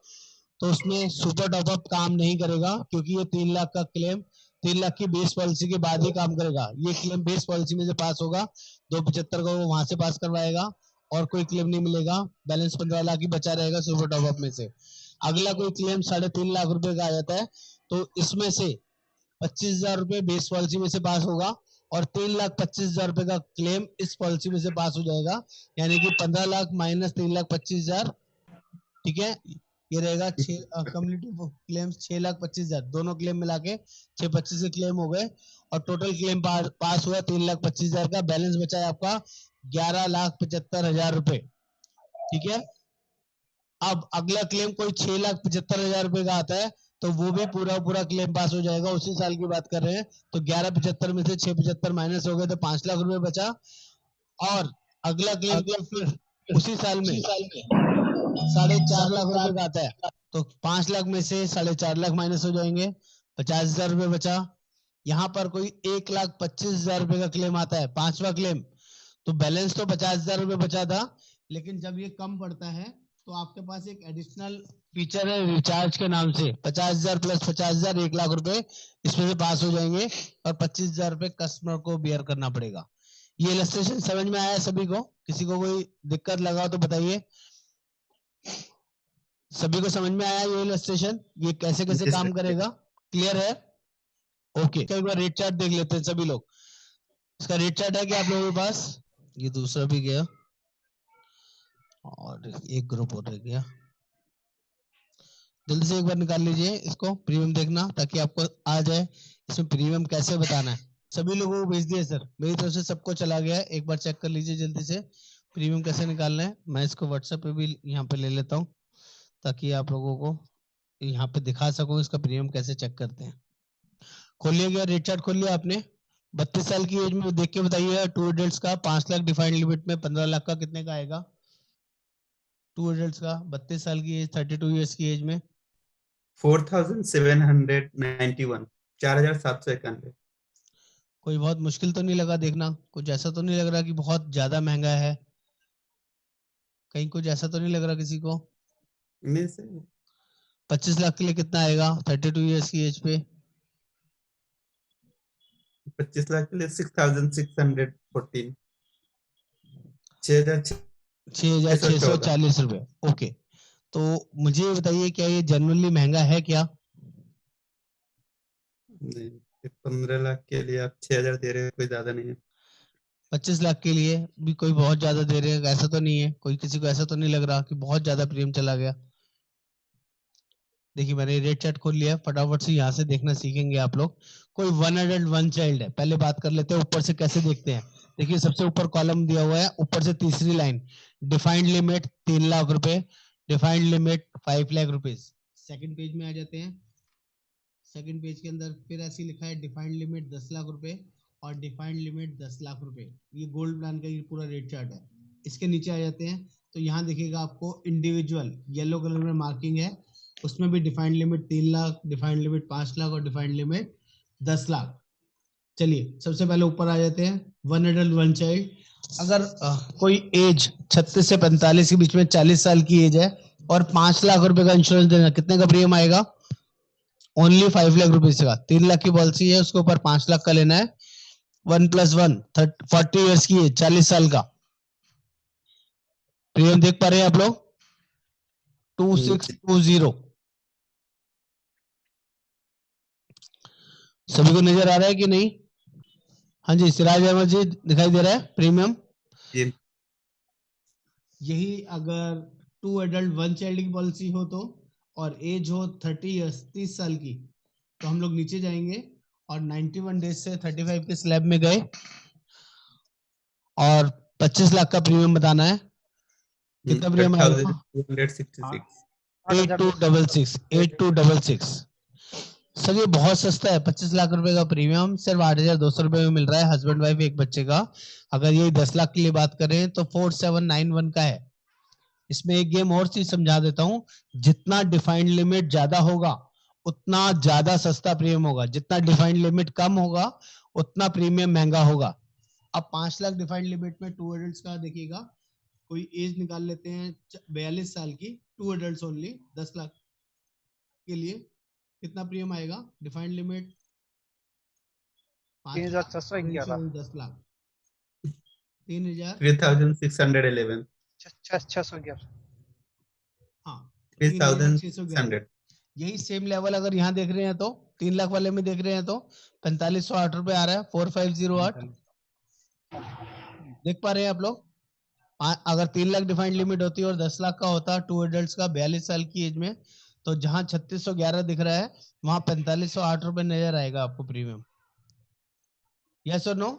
तो उसमें सुपर टॉपअप काम नहीं करेगा क्योंकि ये 3 लाख का क्लेम 3 लाख की बेस पॉलिसी के बाद ही काम करेगा। ये क्लेम बेस पॉलिसी में से पास होगा, 275 को वो वहां से पास करवाएगा और कोई क्लेम नहीं मिलेगा, बैलेंस 15 लाख ही बचा रहेगा सुपर टॉपअप में से। अगला कोई क्लेम 3.5 लाख रुपए का आ जाता है, तो इसमें से 25,000 रुपए बेस पॉलिसी में से पास होगा और 3,25,000 रुपए का क्लेम इस पॉलिसी में से पास हो जाएगा, यानी कि 15 लाख माइनस 3,25,000, ठीक है, ये रहेगा कम्युनिटी क्लेम्स 6,25,000, दोनों क्लेम मिला के 625 के क्लेम हो गए और टोटल क्लेम पास हुआ 3,25,000 का। बैलेंस बचा है आपका 11,75,000 रुपए, ठीक है। अब अगला क्लेम कोई 6,75,000 रुपए का आता है तो वो भी पूरा क्लेम पास हो जाएगा, उसी साल की बात कर रहे हैं। तो 11,75 में से 6,75 माइनस हो गए तो 5 लाख रुपए बचा। और अगला क्लेम फिर उसी साल में 4.5 लाख रुपए का आता है, तो 5 लाख में से 4.5 लाख माइनस हो जाएंगे, 50,000 रुपए बचा। यहाँ पर कोई 1,25,000 रुपए का क्लेम आता है, 5वां क्लेम, तो बैलेंस तो 50,000 रुपए बचा था, लेकिन जब ये कम पड़ता है तो आपके पास एक एडिशनल फीचर है रिचार्ज के नाम से, 50,000 प्लस 50,000 1 लाख रुपए इसमें से पास हो जाएंगे और 25,000 रुपए कस्टमर को बियर करना पड़ेगा। ये इलस्ट्रेशन समझ में आया सभी को? किसी को कोई दिक्कत लगा तो बताइए। सभी को समझ में आया ये इलस्ट्रेशन, ये कैसे कैसे काम करेगा? क्लियर है? ओके, एक बार रेट चार्ट देख लेते हैं सभी लोग। इसका रेट चार्ट है क्या आप लोगों के पास? ये दूसरा भी गया और एक ग्रुप और रह गया, जल्दी से एक बार निकाल लीजिए इसको, प्रीमियम देखना ताकि आपको आ जाए इसमें प्रीमियम कैसे बताना है। सभी लोगों को भेज दिया सर, मेरी तरफ से सबको चला गया है, एक बार चेक कर लीजिए जल्दी से प्रीमियम कैसे निकालना है। मैं इसको व्हाट्सएप पे भी यहाँ पे ले लेता हूँ ताकि आप लोगों को यहाँ पे दिखा सकूं इसका प्रीमियम कैसे चेक करते हैं। खोलिए गया रेट चार्ट, खोल लिया आपने? 32 साल की एज में देख के बताइए, 2 एडल्ट्स का 5 लाख डिफाइंड लिमिट में 15 लाख का कितने का आएगा? 2 एडल्ट्स का 32 साल की एज, 32 ईयर्स की एज में 4,791, 4,791। कोई बहुत मुश्किल तो नहीं लगा देखना? कुछ ऐसा तो नहीं लग रहा कि बहुत ज्यादा महंगा है? कहीं कुछ ऐसा तो नहीं लग रहा किसी को? 25 लाख के लिए कितना आएगा 32 ईयर्स की एज पे? 25 लाख के लिए 6,614, 6,640 रुपए। ओके, तो मुझे ये बताइए क्या ये जनरली महंगा है क्या? नहीं, 15 लाख के लिए आप 6,000 दे रहे हो, कोई ज्यादा नहीं है। 25 लाख के लिए भी कोई बहुत ज्यादा दे रहे हैं ऐसा तो नहीं है? कोई किसी को ऐसा तो नहीं लग रहा कि बहुत ज्यादा प्रीमियम चला गया? देखिए मैंने रेट चार्ट खोल लिया, फटाफट से यहाँ से देखना सीखेंगे आप लोग। कोई 1 एडल्ट 1 चाइल्ड है, पहले बात कर लेते हैं ऊपर से कैसे देखते हैं। देखिए सबसे ऊपर कॉलम दिया हुआ है, ऊपर से तीसरी लाइन, डिफाइंड लिमिट 3 लाख रुपए, defined limit 5 lakh rupees. Second page में आ जाते हैं, सेकंड पेज के अंदर फिर ऐसे लिखा है डिफाइंड लिमिट 10 लाख रुपए और डिफाइंड लिमिट 10 लाख रुपए। ये गोल्ड प्लान का ये पूरा रेट चार्ट है। इसके नीचे आ जाते हैं तो यहाँ देखिएगा आपको इंडिविजुअल येलो कलर में मार्किंग है, उसमें भी defined limit 3 lakh, defined limit 5 lakh और डिफाइंड लिमिट 10 लाख। चलिए सबसे पहले ऊपर आ जाते हैं 1 एडल्ट 1 चाइल्ड। अगर कोई एज 36 से 45 के बीच में 40 साल की एज है और 5 लाख रुपए का इंश्योरेंस देना, कितने का प्रीमियम आएगा? ओनली 5 लाख रुपीज का। 3 लाख की पॉलिसी है, उसके ऊपर 5 लाख का लेना है। 1 + 1 40 ईयर्स की एज, 40 साल का प्रीमियम देख पा रहे हैं आप लोग? 2620। सभी को नजर आ रहा है कि नहीं? हाँ जी, सिराज अहमद जी दिखाई दे रहा है प्रीमियम? यही अगर 2 एडल्ट 1 चाइल्ड की पॉलिसी हो तो, और एज हो 30 ईयर्स 30 साल की, तो हम लोग नीचे जाएंगे और 91 डेज से 35 के स्लैब में गए और 25 लाख का प्रीमियम बताना है। कितना प्रीमियम आएगा? 3266 8266। सर ये बहुत सस्ता है, 25 लाख रुपए का प्रीमियम सिर्फ 8,200 रुपए में मिल रहा है, हस्बैंड वाइफ एक बच्चे का। अगर ये 10 लाख के लिए बात करें तो 4791 का है। इसमें एक गेम और चीज समझा देता हूं, जितना डिफाइंड लिमिट ज्यादा होगा उतना ज्यादा सस्ता प्रीमियम होगा, जितना डिफाइंड लिमिट कम होगा उतना प्रीमियम महंगा होगा। अब 5 लाख डिफाइंड लिमिट में 2 एडल्ट्स का देखिएगा, कोई एज निकाल लेते हैं 42 साल की, 2 एडल्ट्स ओनली, 10 लाख के लिए कितना प्रीमियम आएगा? डिफाइंड लिमिट 3,411 10 लाख 3,000 3611 611 हाँ 3600 यही सेम लेवल अगर यहाँ देख रहे हैं तो 3 लाख वाले में देख रहे हैं तो 4508 रुपए आ रहा है, 4508 देख पा रहे हैं आप लोग। अगर 3 लाख डिफाइंड लिमिट होती और 10 लाख का होता 2 एडल्ट्स का 42 साल की एज में, तो जहां 3611 दिख रहा है वहां 4508 रुपए नजर आएगा आपको प्रीमियम। यस और नो?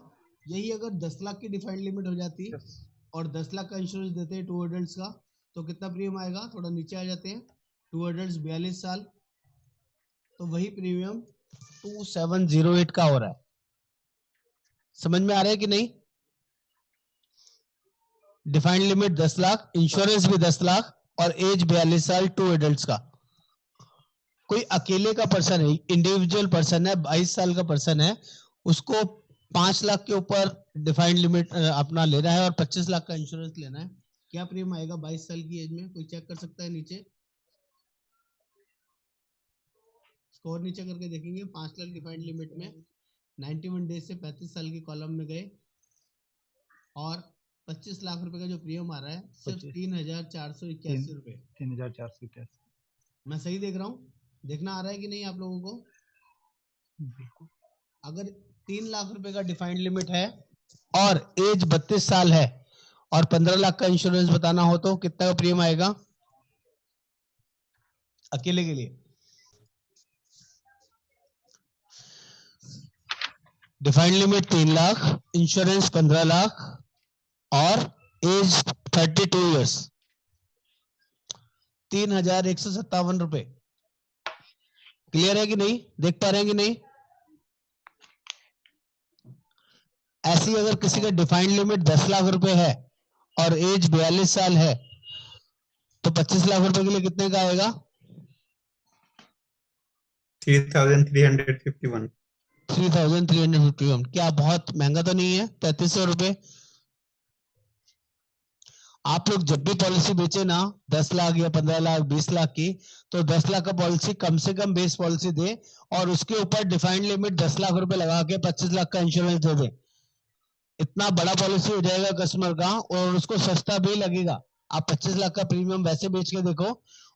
यही अगर 10 लाख की डिफाइंड लिमिट हो जाती और 10 लाख का इंश्योरेंस देते हैं 2 एडल्ट्स का, तो कितना प्रीमियम आएगा? थोड़ा नीचे आ जाते हैं, 2 एडल्ट्स 42 साल, तो वही प्रीमियम 2708 का हो रहा है। समझ में आ रहा है कि नहीं? डिफाइंड लिमिट 10 लाख, इंश्योरेंस भी 10 लाख और एज 42 साल, 2 एडल्ट्स का। कोई अकेले का पर्सन है, इंडिविजुअल पर्सन है, 22 साल का पर्सन है, उसको 5 लाख के ऊपर डिफाइंड लिमिट अपना लेना है और 25 लाख का इंश्योरेंस लेना है, क्या प्रीमियम आएगा 22 साल की एज में? कोई चेक कर सकता है नीचे? स्कोर नीचे करके देखेंगे। 5 लाख डिफाइंड लिमिट में 91 डेज से 35 साल के कॉलम में गए और 25 लाख रुपए का जो प्रीमियम आ रहा है सिर्फ 3,481 रुपए। 3,481। मैं सही देख रहा हूँ? देखना आ रहा है कि नहीं आप लोगों को? अगर 3 लाख रुपए का डिफाइंड लिमिट है और एज 32 साल है और 15 लाख का इंश्योरेंस बताना हो तो कितना का प्रीमियम आएगा अकेले के लिए? Defined limit 3 lakh, insurance 15 lakh और एज 32 ईयर्स, 3,157 रुपए। क्लियर है कि नहीं? देख पा रहे हैं कि नहीं? ऐसी अगर किसी का डिफाइंड लिमिट 10 लाख रुपए है और एज 42 साल है तो 25 लाख रुपए के लिए कितने का आएगा? 3351 3351। क्या बहुत महंगा तो नहीं है? 3300 रुपए। आप लोग जब भी पॉलिसी बेचे ना 10 लाख या 15 लाख 20 लाख की, तो 10 लाख का पॉलिसी कम से कम बेस पॉलिसी दे और उसके ऊपर डिफाइंड लिमिट 10 लाख रुपए लगा के 25 लाख का इंश्योरेंस दे दे। इतना बड़ा पॉलिसी हो जाएगा कस्टमर का और उसको सस्ता भी लगेगा। आप 25 लाख का प्रीमियम वैसे बेच के देखो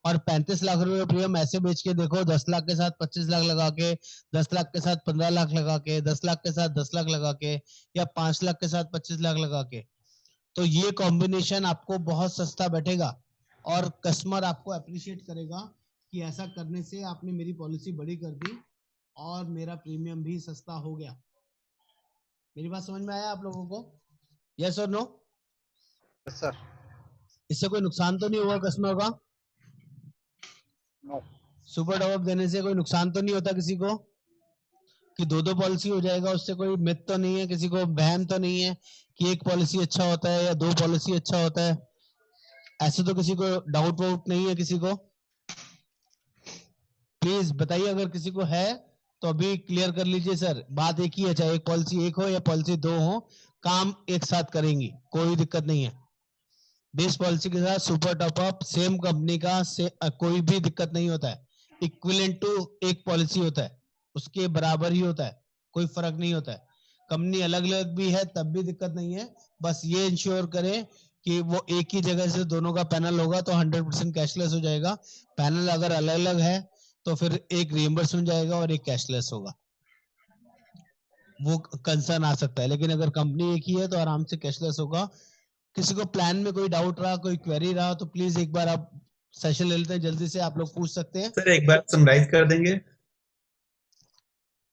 और 35 लाख रुपए प्रीमियम ऐसे बेच के देखो, 10 लाख के साथ 25 लाख लगा के, 10 लाख के साथ 15 लाख लगा के, 10 लाख के साथ 10 लाख लगा के, या 5 लाख के साथ 25 लाख लगा के, तो ये कॉम्बिनेशन आपको बहुत सस्ता बैठेगा और कस्टमर आपको अप्रिशिएट करेगा कि ऐसा करने से आपने मेरी पॉलिसी बड़ी कर दी और मेरा प्रीमियम भी सस्ता हो गया। मेरी बात समझ में आया आप लोगों को? यस और नो? सर। इससे कोई नुकसान तो नहीं होगा कस्टमर का? नो। सुपर टॉप अप देने से कोई नुकसान तो नहीं होता किसी को कि दो पॉलिसी हो जाएगा? उससे कोई मिथ तो नहीं है, किसी को वहम तो नहीं है कि एक पॉलिसी अच्छा होता है या 2 पॉलिसी अच्छा होता है? ऐसे तो किसी को डाउट वाउट नहीं है किसी को? प्लीज बताइए अगर किसी को है तो अभी क्लियर कर लीजिए। सर बात एक ही है, चाहे एक पॉलिसी एक हो या पॉलिसी 2 हो, काम एक साथ करेंगी, कोई दिक्कत नहीं है। बेस पॉलिसी के साथ super top up same company का कोई भी दिक्कत नहीं होता है, इक्विवेलेंट टू एक पॉलिसी होता है, उसके बराबर ही होता है, कोई फर्क नहीं होता है। कंपनी अलग अलग भी है तब भी दिक्कत नहीं है, बस ये इंश्योर करें कि वो एक ही जगह से दोनों का पैनल होगा तो 100% कैशलेस हो जाएगा। पैनल अगर अलग अलग है तो फिर एक रिएम्बर्समेंट जाएगा और एक कैशलेस होगा, वो कंसर्न आ सकता है। लेकिन अगर कंपनी एक ही है तो आराम से कैशलेस होगा। किसी को प्लान में कोई डाउट रहा, कोई क्वेरी रहा तो प्लीज एक बार आप सेशन ले लेते हैं, जल्दी से आप लोग पूछ सकते हैं। सर एक बार समराइज कर देंगे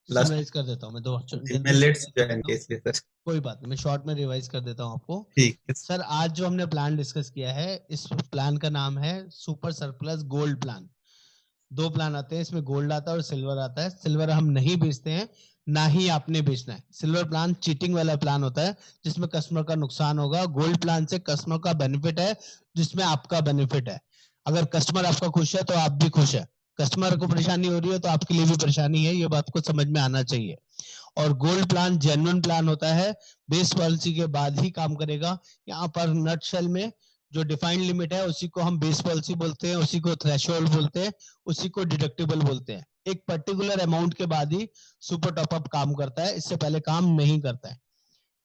लास्ट। समराइज कर देता हूँ मैं, मैं लेट से ज्वाइन किया इसलिए सर। कोई बात नहीं, मैं शॉर्ट में रिवाइज कर देता हूँ आपको। ठीक है सर, आज जो हमने प्लान डिस्कस किया है, इस प्लान का नाम है super surplus gold plan. 2 plan आते हैं, इसमें गोल्ड आता है और सिल्वर आता है। सिल्वर हम नहीं बेचते हैं, ना ही आपने बेचना है। सिल्वर प्लान चीटिंग वाला प्लान होता है जिसमें कस्टमर का नुकसान होगा। गोल्ड प्लान से कस्टमर का बेनिफिट है जिसमें आपका बेनिफिट है। अगर कस्टमर आपका खुश है तो आप भी खुश है, कस्टमर को परेशानी हो रही है तो आपके लिए भी परेशानी है, ये बात को समझ में आना चाहिए। और गोल्ड प्लान जेन्युइन प्लान होता है, बेस पॉलिसी के बाद ही काम करेगा। यहाँ पर नटशेल में जो डिफाइंड लिमिट है उसी को हम बेस पॉलिसी बोलते हैं, उसी को थ्रेशोल्ड बोलते हैं, उसी को डिडक्टिबल बोलते हैं। एक पर्टिकुलर अमाउंट के बाद ही सुपर टॉपअप काम करता है, इससे पहले काम नहीं करता है।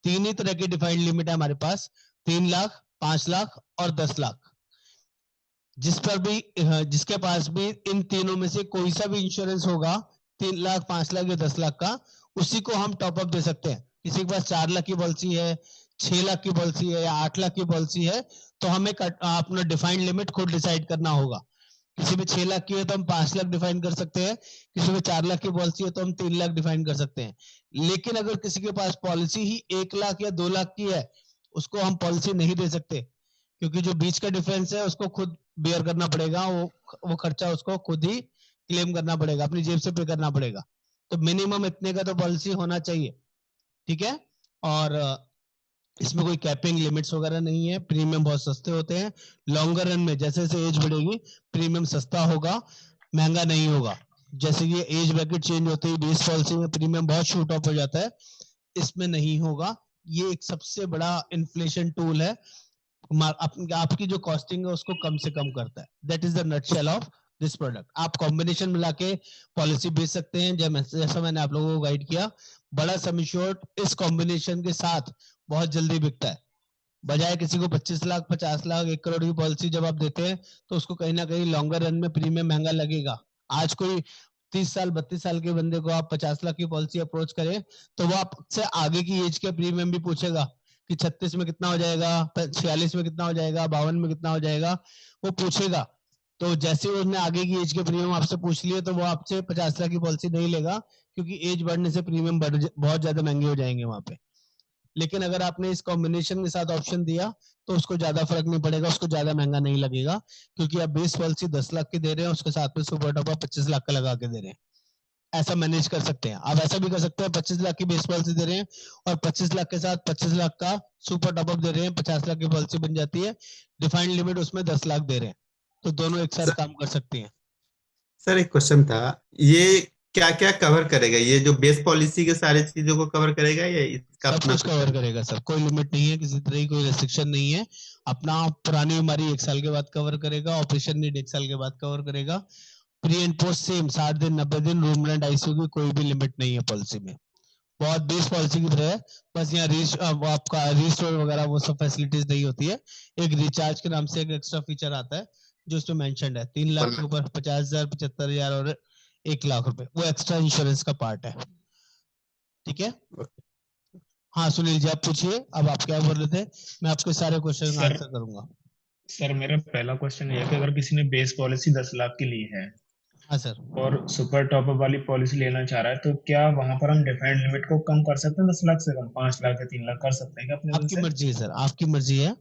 3 ही तरह की डिफाइंड लिमिट है हमारे पास, 3 लाख, 5 लाख और 10 लाख। जिस पर भी जिसके पास भी इन तीनों में से कोई सा भी इंश्योरेंस होगा, 3 लाख, 5 लाख या 10 लाख का, उसी को हम टॉपअप दे सकते हैं। किसी के पास 4 लाख की पॉलिसी है, 6 लाख की पॉलिसी है या 8 लाख की पॉलिसी है, तो हमें अपना डिफाइंड लिमिट खुद डिसाइड करना होगा। किसी में 6 लाख की है तो हम 5 लाख डिफाइन कर सकते हैं, किसी में 4 लाख की पॉलिसी है तो हम 3 लाख डिफाइन कर सकते हैं। लेकिन अगर किसी के पास पॉलिसी ही 1 लाख या 2 लाख की है, उसको हम पॉलिसी नहीं दे सकते, क्योंकि जो बीच का डिफरेंस है उसको खुद बेयर करना पड़ेगा। वो खर्चा उसको खुद ही क्लेम करना पड़ेगा, अपनी जेब से पे करना पड़ेगा। तो मिनिमम इतने का तो पॉलिसी होना चाहिए, ठीक है। और इसमें कोई कैपिंग लिमिट्स वगैरह नहीं है। प्रीमियम बहुत सस्ते होते हैं। लॉन्गर रन में जैसे जैसे एज बढ़ेगी प्रीमियम सस्ता होगा, महंगा नहीं होगा। जैसे ये एज ब्रैकेट चेंज होती है, बेस पॉलिसी में प्रीमियम बहुत शूट अप हो जाता है, इसमें नहीं होगा। ये एक सबसे बड़ा इन्फ्लेशन टूल है, आपकी जो कॉस्टिंग है उसको कम से कम करता है। That is the nutshell of this product. आप कॉम्बिनेशन मिला के पॉलिसी बेच सकते हैं, जैसा मैंने आप लोगों को गाइड किया। बड़ा सम इंश्योर्ड इस कॉम्बिनेशन के साथ बहुत जल्दी बिकता है। बजाय किसी को 25 लाख, 50 लाख, 1 करोड़ की पॉलिसी जब आप देते हैं तो उसको कहीं ना कहीं लॉन्गर रन में प्रीमियम महंगा लगेगा। आज कोई 30 साल, 32 साल के बंदे को आप 50 लाख की पॉलिसी अप्रोच करें तो वो आपसे आगे की एज के प्रीमियम भी पूछेगा कि 36 में कितना हो जाएगा, 46 में कितना हो जाएगा, 52 में कितना हो जाएगा, वो पूछेगा। तो जैसे उसने आगे की एज के प्रीमियम आपसे पूछ लिए तो वो आपसे 50 लाख की पॉलिसी नहीं लेगा, क्योंकि एज बढ़ने से प्रीमियम बहुत ज्यादा महंगे हो जाएंगे वहां पे। लेकिन अगर आपने इस कॉम्बिनेशन के साथ ऑप्शन दिया तो उसको ज्यादा फर्क नहीं पड़ेगा, उसको ज्यादा महंगा नहीं लगेगा, क्योंकि आप बेस पॉलिसी 10 लाख की दे रहे हैं, उसके साथ में सुपर टॉपअप 25 लाख का लगा के दे रहे हैं। ऐसा मैनेज कर सकते हैं आप। ऐसा भी कर सकते हैं 25 लाख की बेस पॉलिसी दे रहे हैं और 25 लाख के साथ 25 लाख का सुपर टॉपअप दे रहे हैं, 50 लाख की पॉलिसी बन जाती है। डिफाइंड लिमिट उसमें 10 लाख दे रहे हैं, तो दोनों एक साथ काम कर सकती हैं। सर एक क्वेश्चन था, ये क्या क्या कवर करेगा? ये जो बेस पॉलिसी के सारी चीजों को कवर करेगा या इसका सब अपना कुछ कवर करेगा सर, कोई लिमिट नहीं है, किसी तरह की कोई रेस्ट्रिक्शन नहीं है। अपना पुरानी बीमारी 1 साल के बाद कवर करेगा, ऑपरेशन नीड 1 साल के बाद कवर करेगा, प्री एंड पोस्ट सेम 60 दिन, 90 दिन, रूम रेंट, आईसीयू की कोई भी लिमिट नहीं है पॉलिसी में। बहुत बेस पॉलिसी की तरह है, बस यहाँ आपका रिस्टोर वगैरह वो सब फैसिलिटीज नहीं होती है। एक रिचार्ज के नाम से एक एक्स्ट्रा फीचर आता है जो इसमें मेंशन्ड है, 3 लाख के ऊपर 50,000, 75,000 और 1 लाख रुपए, वो एक्स्ट्रा इंश्योरेंस का पार्ट है, ठीक है। हाँ सुनील जी, आप पूछिए, अब आप क्या बोल रहे थे, मैं आपके सारे क्वेश्चन का आंसर करूंगा। सर मेरा पहला क्वेश्चन ये है कि अगर किसी ने बेस पॉलिसी 10 लाख की ली है, हाँ सर, और सुपर टॉपअप वाली पॉलिसी लेना चाह रहा है, तो क्या वहां पर हम डिफाइंड लिमिट को कम कर सकते हैं? 10 लाख से कम 5 लाख या 3 लाख कर सकते हैं क्या अपने आपकी मर्जी है सर, आपकी मर्जी है।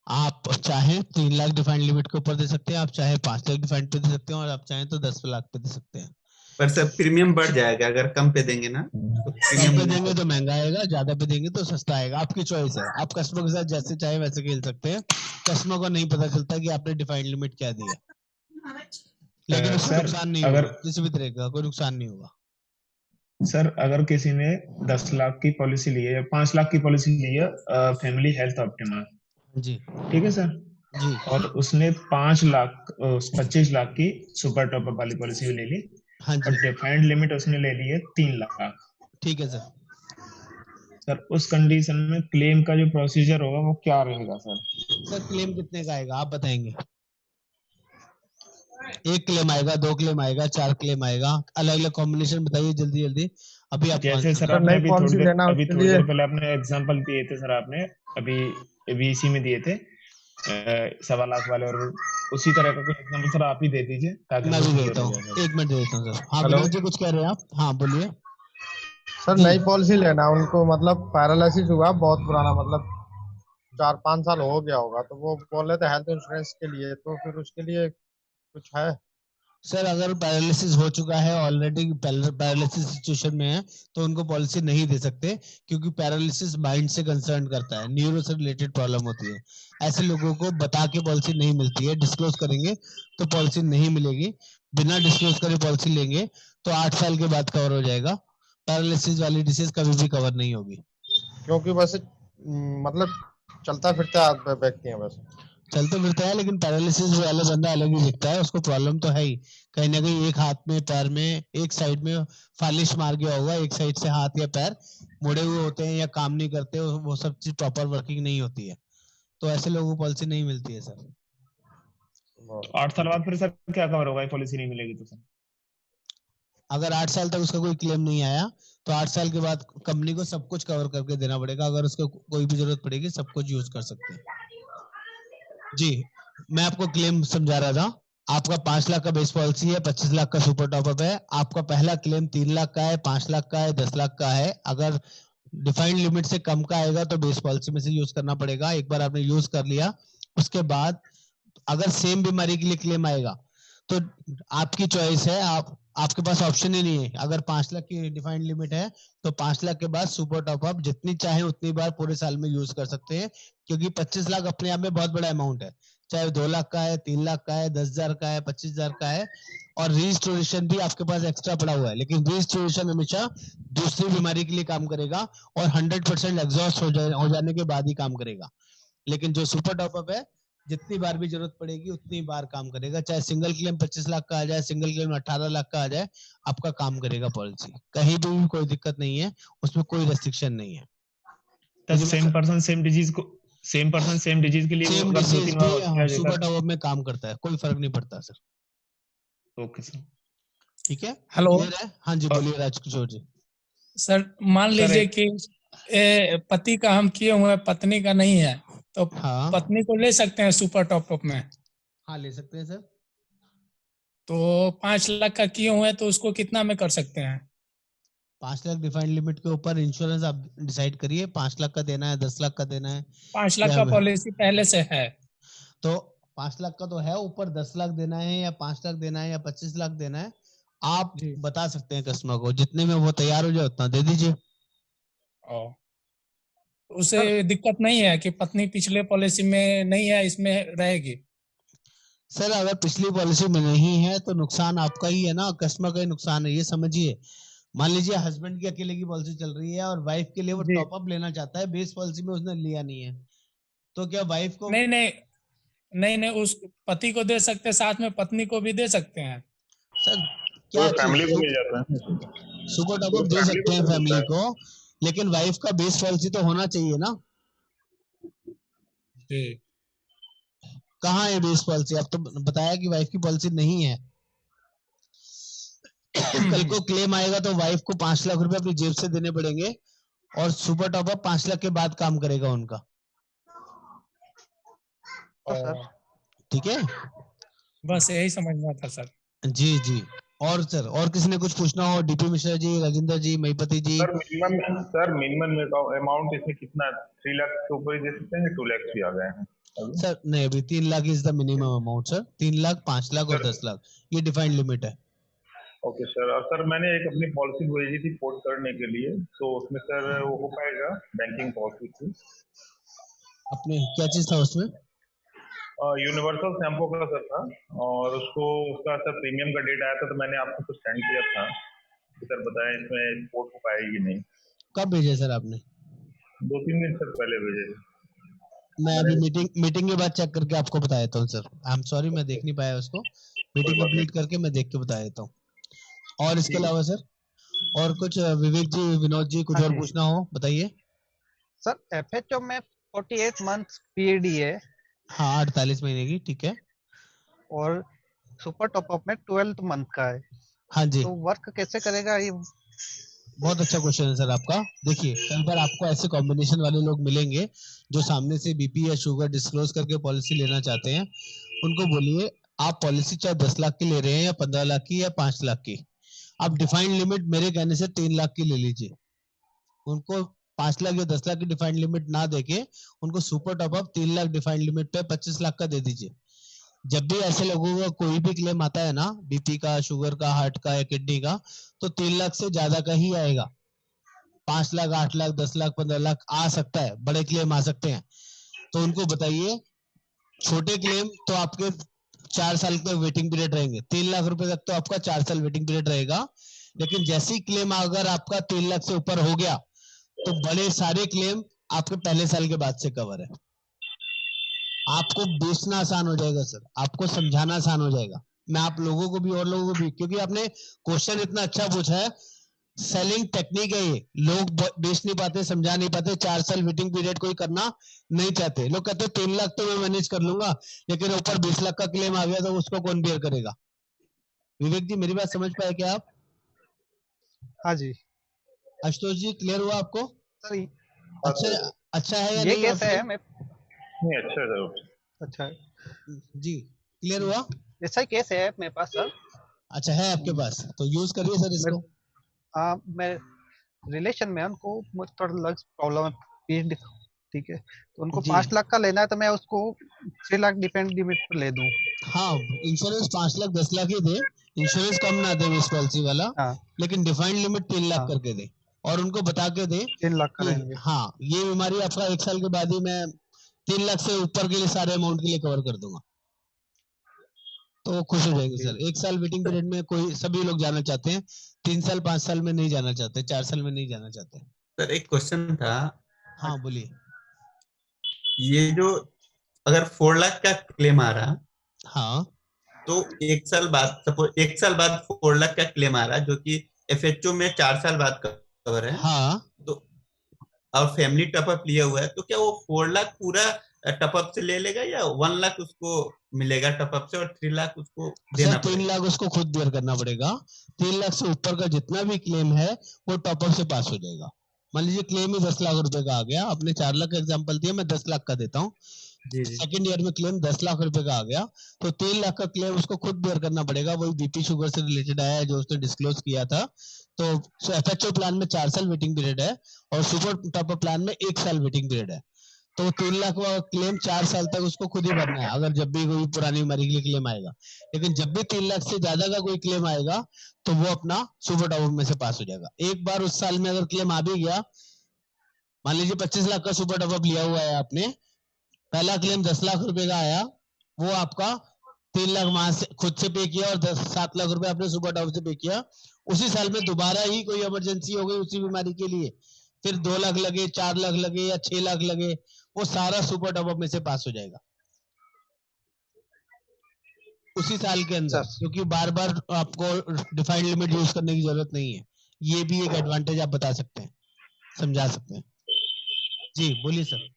आप चाहे 3 लाख डिफाइंड लिमिट के ऊपर दे सकते हैं, आप चाहे 5 लाख डिफाइंड पे दे सकते हैं, और आप चाहें तो 10 लाख पे दे सकते हैं। पर सर प्रीमियम बढ़ जाएगा अगर कम पे देंगे ना, तो कम पे देंगे तो महंगा आएगा, ज्यादा पे देंगे तो सस्ता आएगा। आपकी चॉइस है, आप कस्टमर के साथ जैसे चाहे वैसे खेल सकते हैं। कस्टमर को नहीं पता चलता कि आपने डिफाइंड लिमिट क्या दी है, लेकिन उससे नुकसान नहीं होगा, किसी भी तरह का कोई नुकसान नहीं होगा। सर अगर किसी ने 10 लाख की पॉलिसी ली है या 5 लाख की पॉलिसी ली है, फैमिली हेल्थ ऑप्टिमा जी, ठीक है सर जी, और उसने 25 लाख की सुपर टॉपअप वाली पॉलिसी ले ली, हाँ और जी, डिफाइंड लिमिट उसने ले ली है 3 लाख, ठीक है सर। सर उस कंडीशन में क्लेम का जो प्रोसीजर होगा वो क्या रहेगा सर? सर क्लेम कितने का आएगा आप बताएंगे? 1 क्लेम आएगा, 2 क्लेम आएगा, 4 क्लेम आएगा, अलग अलग कॉम्बिनेशन बताइए जल्दी जल्दी। अभी आप जैसे सर आपने अभी थोड़ी देर पहले आपने एग्जांपल दिए थे सर, आपने अभी बीसी में दिए थे 1.25 लाख वाले, और उसी तरह का कुछ एग्जाम्पल सर आप ही दे दीजिए ताकि मैं हम भी लोग देता clear हो हूँ, जाए सर। 1 मिनट दे देता हूँ सर। हाँ हेलो विनोद जी कुछ कह रहे हैं आप? हाँ बोलिए सर, जी। नई पॉलिसी लेना उनको, मतलब पैरालिसिस हुआ बहुत पुराना, मतलब 4-5 साल हो गया होगा, तो वो बोल रहे थे हेल्थ इंश्योरेंस के लिए, तो फिर उसके लिए कुछ है? सर अगर पैरालिसिस हो चुका है ऑलरेडी, पैरालिसिस सिचुएशन में है, तो उनको पॉलिसी नहीं दे सकते, क्योंकि पैरालिसिस माइंड से कंसर्न करता है, न्यूरो से रिलेटेड प्रॉब्लम होती है। ऐसे लोगों को बता के पॉलिसी नहीं मिलती है, डिस्क्लोज करेंगे तो पॉलिसी नहीं मिलेगी। बिना डिस्क्लोज करे पॉलिसी लेंगे तो 8 साल के बाद कवर हो जाएगा। पैरालिसिस वाली डिसीज कभी भी कवर नहीं होगी। क्योंकि वैसे मतलब चलता फिरता व्यक्ति है वैसे। चलते फिरते हैं, लेकिन पैरालिसिस वाला बंदा अलग ही दिखता है, उसको प्रॉब्लम तो है ही। कहीं ना कहीं एक हाथ में, पैर में, एक साइड में फालिश मार गया होगा, एक साइड से हाथ या पैर मुड़े हुए होते हैं या काम नहीं करते, वो सब चीज प्रॉपर वर्किंग नहीं होती है, तो ऐसे लोगों को पॉलिसी नहीं मिलती है सर। 8 साल बाद फिर सर क्या कवर होगा, पॉलिसी नहीं मिलेगी तो सर? अगर 8 साल तक उसका कोई क्लेम नहीं आया तो 8 साल के बाद कंपनी को सब कुछ कवर करके देना पड़ेगा। अगर उसको कोई भी जरूरत पड़ेगी सब कुछ यूज कर सकते हैं जी। मैं आपको क्लेम समझा रहा था। आपका 5 लाख का बेस पॉलिसी है, 25 लाख का सुपर टॉपअप है। आपका पहला क्लेम 3 लाख का है, 5 लाख का है, 10 लाख का है। अगर डिफाइंड लिमिट से कम का आएगा तो बेस पॉलिसी में से यूज करना पड़ेगा। एक बार आपने यूज कर लिया, उसके बाद अगर सेम बीमारी के लिए क्लेम आएगा तो आपकी चॉइस है, आपके पास ऑप्शन ही नहीं है। अगर 5 लाख की डिफाइंड लिमिट है तो 5 लाख के बाद सुपर टॉपअप जितनी चाहे उतनी बार पूरे साल में यूज कर सकते हैं, क्योंकि 25 लाख अपने आप में बहुत बड़ा अमाउंट है। चाहे 2 लाख का है, 3 लाख का है, 10,000 का है, 25,000 का है। और रजिस्ट्रेशन भी आपके पास एक्स्ट्रा पड़ा हुआ है, लेकिन रजिस्ट्रेशन हमेशा दूसरी बीमारी के लिए काम करेगा और 100% एग्जॉस्ट हो जाने के बाद ही काम करेगा। लेकिन जो सुपर टॉपअप है, जितनी बार भी जरूरत पड़ेगी उतनी बार काम करेगा। चाहे सिंगल क्लेम 25 लाख का आ जाए, सिंगल क्लेम 18 लाख का आ जाए, आपका काम करेगा पॉलिसी। कहीं भी कोई दिक्कत नहीं है, उसमें कोई रेस्ट्रिक्शन नहीं है। सेम पर्सन सेम डिजीज को, सेम पर्सन सेम डिजीज के लिए सेम अगर डिसीज 2-3 बार भी किया जाएगा। सुपर टॉपअप में काम करता है, कोई फर्क नहीं पड़ता सर। ओके सर, ठीक है, हेलो क्लियर है? हाँ जी बोलिए राजकिशोर जी। सर, मान सर लीजिए कि पति का हम किए हुए हैं, पत्नी का नहीं है, तो हाँ पत्नी को ले सकते हैं सुपर टॉपअप में? हाँ ले सकते हैं सर। तो 5 लाख का किए हुए हैं तो उसको कितना में कर सकते हैं? 5 लाख डिफाइंड लिमिट के ऊपर इंश्योरेंस आप डिसाइड करिए, 5 लाख का देना है, 10 लाख का देना है। 5 लाख या का पॉलिसी पहले से है तो 5 लाख का तो है, ऊपर 10 लाख देना है या 5 लाख देना है या 25 लाख देना है, आप जी। बता सकते हैं कस्टमर को। जितने में वो तैयार हो जाए उतना दे दीजिए। उसे दिक्कत नहीं है कि पत्नी पिछले पॉलिसी में नहीं है, इसमें रहेगी? सर अगर पिछली पॉलिसी में नहीं है तो नुकसान आपका ही है ना, कस्टमर का ही नुकसान है, ये समझिए। मान लीजिए हस्बैंड की अकेले की पॉलिसी चल रही है और वाइफ के लिए वो जी। टॉपअप लेना चाहता है, बेस पॉलिसी में उसने लिया नहीं है, तो क्या वाइफ को? नहीं नहीं नहीं नहीं, उस पति को दे सकते हैं, साथ में पत्नी को भी दे सकते हैं। सर क्या पूरे फैमिली को ले जाते हैं। सुपर टॉपअप पूरे दे फैमिली सकते को हैं मिलता फैमिली है। को, लेकिन वाइफ का बेस पॉलिसी तो होना चाहिए ना। जी। कहाँ है बेस पॉलिसी? अब तो बताया कि वाइफ की पॉलिसी नहीं है। कल को क्लेम आएगा तो वाइफ को 5 लाख रुपए अपनी जेब से देने पड़ेंगे और सुपर टॉपअप 5 लाख के बाद काम करेगा उनका। तो सर ठीक है, बस यही समझना था सर। जी जी। और सर और किसी ने कुछ पूछना हो? डीपी मिश्रा जी, राजेंद्र जी, महिपति जी। सर मिनिमम अमाउंट इसमें कितना, 3 लाख के ऊपर ही दे सकते हैं, 2 लाख भी आ गए हैं अभी? सर नहीं, अभी 3 lakh is the minimum amount sir. 3 lakh, 5 lakh और 10 लाख ये डिफाइंड लिमिट है। Okay sir. और सर मैंने एक अपनी पॉलिसी भेजी थी पोर्ट करने के लिए, तो उसमें सर वो हो पाएगा बैंकिंग पॉलिसी थी? अपने क्या चीज था उसमें? यूनिवर्सल शैम्पू का सर था, और उसका सर प्रीमियम का डेट आया था, तो मैंने आपको कुछ सेंड किया था कि सर बताएं इसमें पोर्ट हो पाएगी नहीं। कब भेजे सर आपने? 2-3 दिन सर पहले भेजे थे। मैं अभी मीटिंग के बाद चेक करके आपको बता देता हूँ सर। आई एम सॉरी, मैं देख नहीं पाया उसको। मीटिंग कंप्लीट करके मैं देख के बता देता हूँ। और इसके अलावा सर और कुछ विवेक जी, विनोद जी, कुछ हाँ और जी। पूछना हो बताइए। सर एफएचओ में 48 मंथ पीएडी है हाँ 48 महीने की, ठीक है। और सुपर टॉपअप में 12th मंथ का है, हाँ जी, तो वर्क कैसे करेगा ये? बहुत अच्छा क्वेश्चन है सर आपका। देखिए, कई बार आपको ऐसे कॉम्बिनेशन वाले लोग मिलेंगे जो सामने से बीपी या शुगर डिस्क्लोज करके पॉलिसी लेना चाहते हैं। उनको बोलिए आप पॉलिसी चाहे 10 लाख की ले रहे हैं या 15 लाख की या 5 लाख की, आप डिफाइंड लिमिट मेरे कहने से 3 लाख की ले लीजिए। उनको 5 लाख या 10 लाख की डिफाइंड लिमिट ना देके उनको super top up 3 lakh defined limit पे 25 लाख का दे दीजिए। जब भी ऐसे लोगों का कोई भी क्लेम आता है ना, बीपी का, शुगर का, हार्ट का या किडनी का, तो 3 लाख से ज्यादा का ही आएगा। 5 लाख, 8 लाख, 10 लाख, 15 लाख आ सकता है, बड़े क्लेम आ सकते हैं। तो उनको बताइए छोटे क्लेम तो आपके 4 साल का वेटिंग पीरियड रहेंगे, 3 लाख रुपए तक तो आपका 4 साल वेटिंग पीरियड रहेगा। लेकिन जैसे ही क्लेम अगर आपका 3 लाख से ऊपर हो गया तो बड़े सारे क्लेम आपके पहले साल के बाद से कवर है। आपको बेचना आसान हो जाएगा सर, आपको समझाना आसान हो जाएगा। मैं आप लोगों को भी और लोगों को भी, क्योंकि आपने क्वेश्चन इतना अच्छा पूछा है, सेलिंग टेक्निक है ये। लोग बेच नहीं पाते, समझा नहीं पाते, 4 साल वेटिंग पीरियड कोई करना नहीं चाहते। लोग कहते 3 लाख तो मैं मैनेज कर लूंगा, लेकिन ऊपर 20 लाख का क्लेम आ गया तो उसको कौन बेयर करेगा। विवेक जी मेरी बात समझ पाए क्या आप? हाँ जी आशुतोष जी क्लियर हुआ आपको? सर। अच्छा, अच्छा है या ये नहीं? कैसे है? मैं नहीं, अच्छा है सर। अच्छा है जी क्लियर हुआ? ऐसा केस है मेरे पास सर। अच्छा है आपके पास, तो यूज करिए सर इसको। मैं रिलेशन में उनको मुझे थोड़ा लग्स प्रॉब्लम है, पीएचडी, ठीक है, तो उनको जी। 5 लाख का लेना है तो मैं उसको 6 लाख डिपेंड लिमिट पर ले दूं। हाँ, इंश्योरेंस 5 लाख 10 लाख ही दे, इंश्योरेंस कम ना दे इस पॉलिसी वाला, हाँ लेकिन डिफाइंड लिमिट 3 लाख हाँ करके दे। और उनको बता के दे 3 लाख कि करेंगे। हाँ ये बीमारी आपका 1 साल के बाद ही मैं 3 लाख से ऊपर के लिए सारे अमाउंट के लिए कवर कर दूंगा, तो वो खुश हो जाएंगे सर। 1 साल वेटिंग पीरियड में कोई, सभी लोग जाना चाहते हैं, 3 साल 5 साल में नहीं जाना चाहते, 4 साल में नहीं जाना चाहते। सर एक क्वेश्चन था। हाँ बोलिए। ये जो अगर 4 लाख का क्लेम आ रहा, हाँ तो 1 साल बाद, सपोज 1 साल बाद 4 लाख का क्लेम आ रहा, जो कि एफएचओ में 4 साल बाद कवर है, हाँ तो और फैमिली टॉपअप लिया हुआ है, तो क्या वो 4 लाख पूरा टॉपअप से ले लेगा या 1 लाख उसको मिलेगा टॉपअप से और 3 लाख उसको देना सर 3 पड़ेगा? लाख उसको खुद बेयर करना पड़ेगा। 3 लाख से ऊपर का जितना भी क्लेम है वो टॉपअप से पास हो जाएगा। मान लीजिए क्लेम ही 10 लाख रुपए का आ गया, आपने 4 लाख का एग्जांपल दिया, मैं 10 लाख का देता हूँ। जी जी। सेकंड ईयर में क्लेम 10 लाख रुपए का आ गया, तो 3 लाख का क्लेम उसको खुद बेयर करना पड़ेगा। वही बीपी शुगर से रिलेटेड आया है जो उसने डिस्क्लोज किया था। तो एफएचओ प्लान में 4 साल वेटिंग पीरियड है और सुपर टॉपअप प्लान में 1 साल वेटिंग पीरियड है। तो 3 लाख का क्लेम 4 साल तक उसको खुद ही भरना है, अगर जब भी कोई पुरानी बीमारी के लिए क्लेम आएगा। लेकिन जब भी 3 लाख से ज्यादा का कोई क्लेम आएगा तो वो अपना सुपर टॉपअप में से पास हो जाएगा। एक बार उस साल में अगर क्लेम आ भी गया, मान लीजिए 25 लाख का सुपर टॉपअप लिया हुआ है आपने, पहला क्लेम 10 लाख रुपए का आया, वो आपका 3 लाख वहां से खुद से पे किया और 7 लाख रुपए आपने सुपर टॉप से पे किया। उसी साल में दोबारा ही कोई इमरजेंसी हो गई उसी बीमारी के लिए, फिर 2 लाख लगे, 4 लाख लगे या 6 लाख लगे, वो सारा सुपर टॉपअप में से पास हो जाएगा उसी साल के अंदर, क्योंकि बार बार आपको डिफाइंड लिमिट यूज करने की जरूरत नहीं है। ये भी एक एडवांटेज आप बता सकते हैं, समझा सकते हैं। जी बोलिए सर।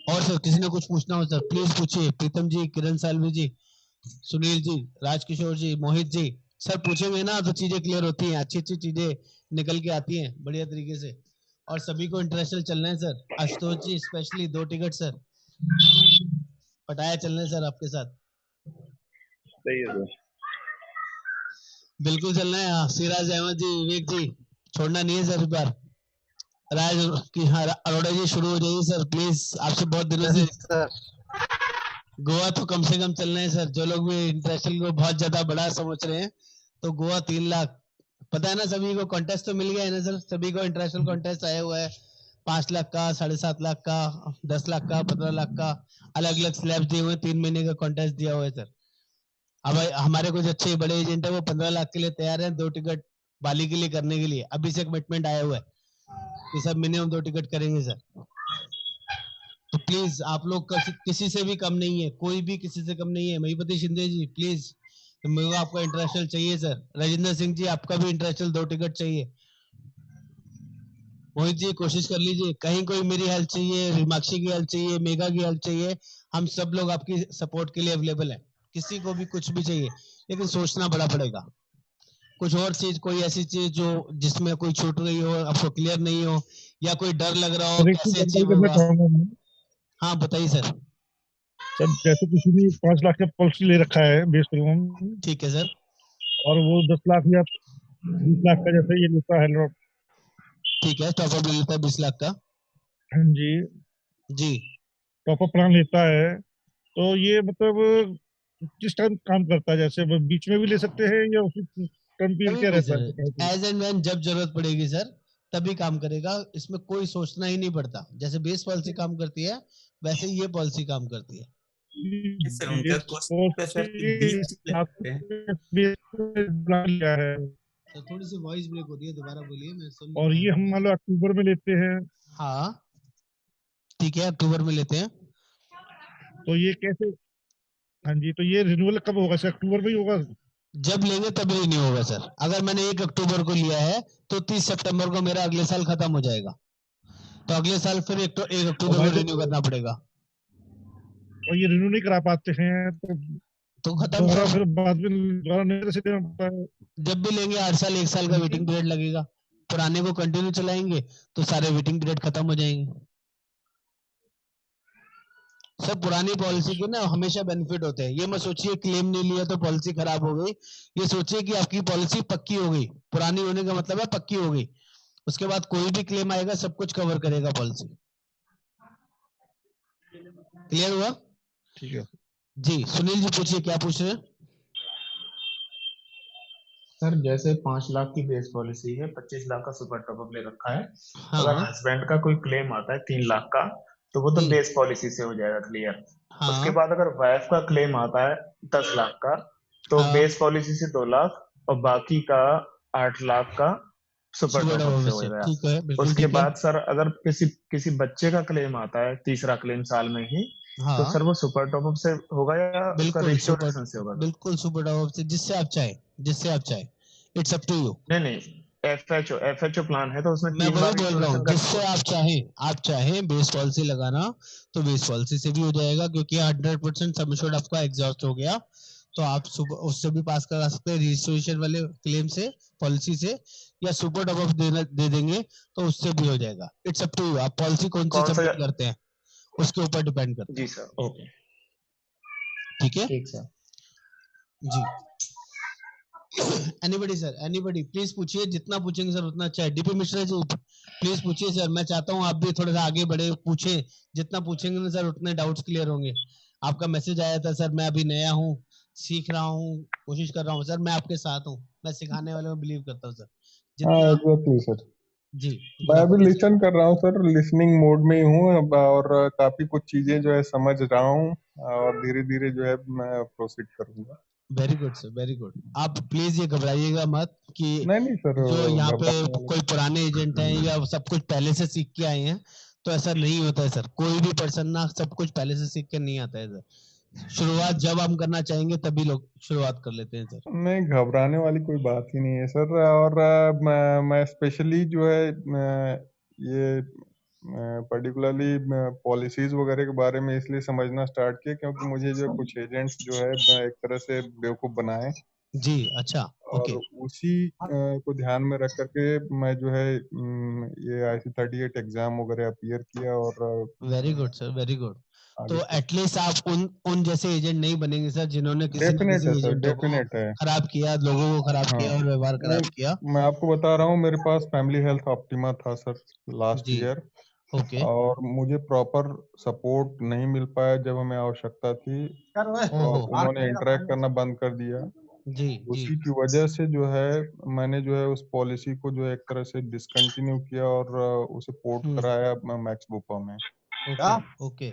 और सर किसी ने कुछ पूछना हो सर प्लीज पूछिए। प्रीतम जी, किरण सालवी जी, सुनील जी, राजकिशोर जी, मोहित जी, सर पूछेंगे ना तो चीजें क्लियर होती हैं, अच्छी अच्छी चीजें निकल के आती हैं बढ़िया तरीके से। और सभी को इंटरनेशनल चलना है सर। आशुतोष जी स्पेशली 2 टिकट सर, पटाया चलना है सर आपके साथ। सही है सर। बिल्कुल चलना है। हाँ, सिराज अहमद जी, विवेक जी, छोड़ना नहीं है सर इस बार। राज की हाँ, अरोड़ा जी शुरू हो जाइए सर प्लीज, आपसे बहुत दिनों से। सर गोवा तो कम से कम चलना है सर। जो लोग भी इंटरनेशनल को बहुत ज्यादा बड़ा समझ रहे हैं, तो गोवा 3 लाख, पता है ना सभी को, कॉन्टेस्ट तो मिल गया है ना सर सभी को। इंटरनेशनल कॉन्टेस्ट आया हुआ है 5 लाख का, 7.5 लाख का, 10 लाख का, 15 लाख का, अलग अलग स्लैब्स दिए हुए, 3 महीने का कॉन्टेस्ट दिया हुआ है सर। अब हमारे कुछ अच्छे बड़े एजेंट है, वो 15 लाख के लिए तैयार है 2 टिकट बाली के लिए करने के लिए। अभी से कमिटमेंट आया हुआ है कि सब मिनिमम 2 टिकट करेंगे सर। तो प्लीज आप लोग किसी से भी कम नहीं है, कोई भी किसी से कम नहीं है। महीपति शिंदे जी प्लीज, तो मेरे को आपका इंटरनेशनल चाहिए सर। राजेंद्र सिंह जी आपका भी इंटरनेशनल 2 टिकट चाहिए। मोहित जी कोशिश कर लीजिए, कहीं कोई मेरी हेल्प चाहिए, रिमाक्षी की हेल्प चाहिए, मेघा की हेल्प चाहिए, हम सब लोग आपकी सपोर्ट के लिए अवेलेबल है। किसी को भी कुछ भी चाहिए, लेकिन सोचना बड़ा पड़ेगा। कुछ और चीज, कोई ऐसी चीज जो जिसमें कोई छूट रही हो, आपको क्लियर नहीं हो, या कोई डर लग रहा हो सर एक कैसे चीज अचीव करना होगा? चाहूंगा मैं। हाँ बताइए सर। सर जैसे किसी ने 5 लाख का पॉलिसी ले रखा है बेस प्रीमियम, ठीक है सर। और वो 10 लाख या 20 लाख का जैसे ये लेता है लोग। ठीक है, टॉपअप ले लेता है 20 लाख का। हाँ जी, जी टॉपअप प्लान लेता है, तो ये मतलब किस टाइम काम करता है? जैसे वो बीच में भी ले सकते हैं या उसी टर्म पीरियड कभी क्या भी रहता सर, है? एज एंड व्हेन, जब जरूरत पड़ेगी सर तभी काम करेगा। इसमें कोई सोचना ही नहीं पड़ता। जैसे बेस पॉलिसी काम करती है वैसे ही ये पॉलिसी काम करती है। सर उनका क्वेश्चन है सर कि 20 ले सकते हैं। प्लान लिया है, सर थोड़ी सी वॉइस ब्रेक हो रही है, दोबारा बोलिए, मैं सुन नहीं और पाया ये हम आपकी। मान लो अक्टूबर में लेते हैं, हाँ ठीक है, अक्टूबर में लेते हैं। तो ये कैसे? हाँ जी, तो ये रिन्यूअल कब होगा सर? अक्टूबर में ही होगा? जब लेंगे तभी रिन्यू होगा सर। अगर मैंने 1 अक्टूबर को लिया है तो 30 सितंबर को मेरा अगले साल खत्म हो जाएगा, तो अगले साल फिर 1 अक्टूबर को रिन्यू करना पड़ेगा। और ये रिन्यू नहीं करा पाते हैं तो खत्म दोबारा सर। फिर बाद में दोबारा नहीं कैसे देना पड़ता है? जब भी लेंगे 8 साल 1 साल का वेटिंग पीरियड लगेगा। पुराने को कंटिन्यू चलाएंगे तो सारे वेटिंग पीरियड खत्म हो जाएंगे। सर पुरानी पॉलिसी के ना हमेशा बेनिफिट होते हैं। ये मत सोचिए क्लेम नहीं लिया तो पॉलिसी खराब हो गई। ये सोचिए कि आपकी पॉलिसी पक्की हो गई। पुरानी होने का मतलब है पक्की हो गई। उसके बाद कोई भी क्लेम आएगा सब कुछ कवर करेगा पॉलिसी। क्लियर हुआ? ठीक है जी सुनील जी पूछिए, क्या पूछ रहे हैं? सर जैसे 5 लाख की बेस पॉलिसी है, 25 लाख का सुपर टॉपअप ले रखा है, अगर हाँ हस्बैंड का कोई क्लेम आता है 3 लाख का, तो वो तो जी बेस पॉलिसी से हो जाएगा क्लियर। उसके हाँ बाद अगर वाइफ का क्लेम आता है 10 लाख का, तो हाँ बेस पॉलिसी से 2 लाख और बाकी का 8 लाख का सुपर सुपर टॉपअप से टॉप हो से, जाएगा। ठीक है, बिल्कुल उसके ठीक है। बाद सर अगर किसी किसी बच्चे का क्लेम आता है, तीसरा क्लेम साल में ही, तो हाँ सर वो सुपर टॉपअप से होगा या उसका बिल्कुल सुपर, रिस्टोरेशन से होगा? बिल्कुल सुपर टॉप से, जिससे आप चाहे, जिससे आप चाहे। It's up to you. नहीं नहीं, एफएचओ प्लान है तो उसमें मैं 3 वही बार बोल रहा हूँ, रिस्टोरेशन जिससे का। आप चाहें बेस पॉलिसी लगाना तो बेस पॉलिसी से भी हो जाएगा, क्योंकि 100% सम एश्योर्ड आपका एग्जॉस्ट हो गया तो आप उससे भी पास करा सकते हैं, रजिस्ट्रेशन वाले क्लेम से, पॉलिसी से, या सुपर टॉप अप दे देंगे तो उससे भी हो जाएगा। इट्स अप टू यू, आप पॉलिसी कौन सी कौन सा? सबमिट करते हैं उसके ऊपर डिपेंड करता जी सर, ओके, है। ठीक है ठीक सर। जी। एनीबडी सर, एनीबडी प्लीज पूछिए, जितना पूछेंगे सर उतना अच्छा है। डीपी मिश्रा जी प्लीज पूछिए सर, मैं चाहता हूँ आप भी थोड़ा सा आगे बढ़े, पूछे, जितना पूछेंगे ना सर उतने डाउट्स क्लियर होंगे। आपका मैसेज आया था सर, मैं अभी नया हूँ, सीख रहा हूँ, कोशिश कर रहा हूँ सर, मैं आपके साथ हूँ, मैं सिखाने वाले में बिलीव करता हूँ सर। हाँ जितना एग्जैक्टली सर, जी मैं गुड अभी आफ्टरनून लिसन कर रहा हूँ सर, लिसनिंग मोड में ही हूँ और काफी कुछ चीजें जो है समझ रहा हूँ, और धीरे धीरे जो है मैं प्रोसीड करूंगा। Very good sir, very good. आप प्लीज ये घबराइएगा मत कि नहीं नहीं सर, जो यहाँ पे घबराने वाली कोई पुराने एजेंट हैं या सब कुछ पहले से सीख के आए हैं, तो ऐसा नहीं होता है सर। कोई भी पर्सन ना सब कुछ पहले से सीख के नहीं आता है सर। शुरुआत जब हम करना चाहेंगे तभी लोग शुरुआत कर लेते हैं सर। नहीं, घबराने वाली कोई बात ही नहीं है सर। और मैं स्पेशली जो है ये पर्टिकुलरली पॉलिसीज वगैरह के बारे में इसलिए समझना स्टार्ट किया क्योंकि मुझे जो कुछ एजेंट्स जो है एक तरह से बेवकूफ़ बनाए, जी अच्छा, और ओके, उसी को ध्यान में रख करके मैं जो है ये IC38 एग्जाम वगैरह अपीयर किया और very good sir, very good. तो आगे से एटलीस्ट आप उन जैसे एजेंट नहीं बनेंगे सर, जिन्होंने किसी न डेफिनेट है किसी सर, एजेंट को डेफिनेट है। खराब किया, लोगों को खराब हाँ, किया और व्यवहार नहीं, खराब किया। मैं आपको बता रहा हूँ, मेरे पास फैमिली हेल्थ ऑप्टिमा था सर लास्ट जी ईयर, ओके, और मुझे प्रॉपर सपोर्ट नहीं मिल पाया जब हमें आवश्यकता थी, और ओहो, उन्होंने इंटरेक्ट करना बंद कर दिया। जी जी उसी की वजह से जो है मैंने जो है उस पॉलिसी को जो है एक तरह से डिसकंटिन्यू किया और उसे पोर्ट कराया मैक्स बुपा में। ओके ओके,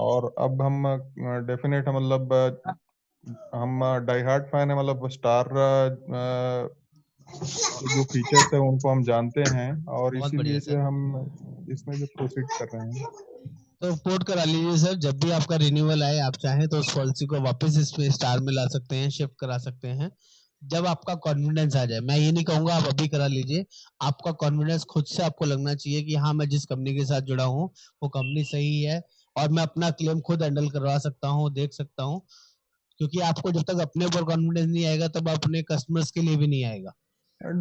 और अब हम डेफिनेट है, मतलब हम डाई हार्ड फैन है, मतलब स्टार जो फीचर्स है उनको हम जानते हैं, और बहुत बढ़िया इसीलिए सर। जो हम इसमें जो प्रोसीड कर रहे हैं। तो पोर्ट करा लीजिए सर, जब भी आपका रिन्यूअल आए आप चाहें तो उस पॉलिसी को वापस इसमें स्टार में ला सकते हैं, शिफ्ट करा सकते हैं, जब आपका कॉन्फिडेंस आ जाए। मैं ये नहीं कहूंगा आप अभी करा लीजिए, आपका कॉन्फिडेंस खुद से आपको लगना चाहिए कि हाँ मैं जिस कंपनी के साथ जुड़ा हूँ वो कंपनी सही है और मैं अपना क्लेम खुद हैंडल करवा सकता हूँ, देख सकता हूँ। क्योंकि आपको जब तक अपने ऊपर कॉन्फिडेंस नहीं आएगा तब अपने कस्टमर्स के लिए भी नहीं आएगा।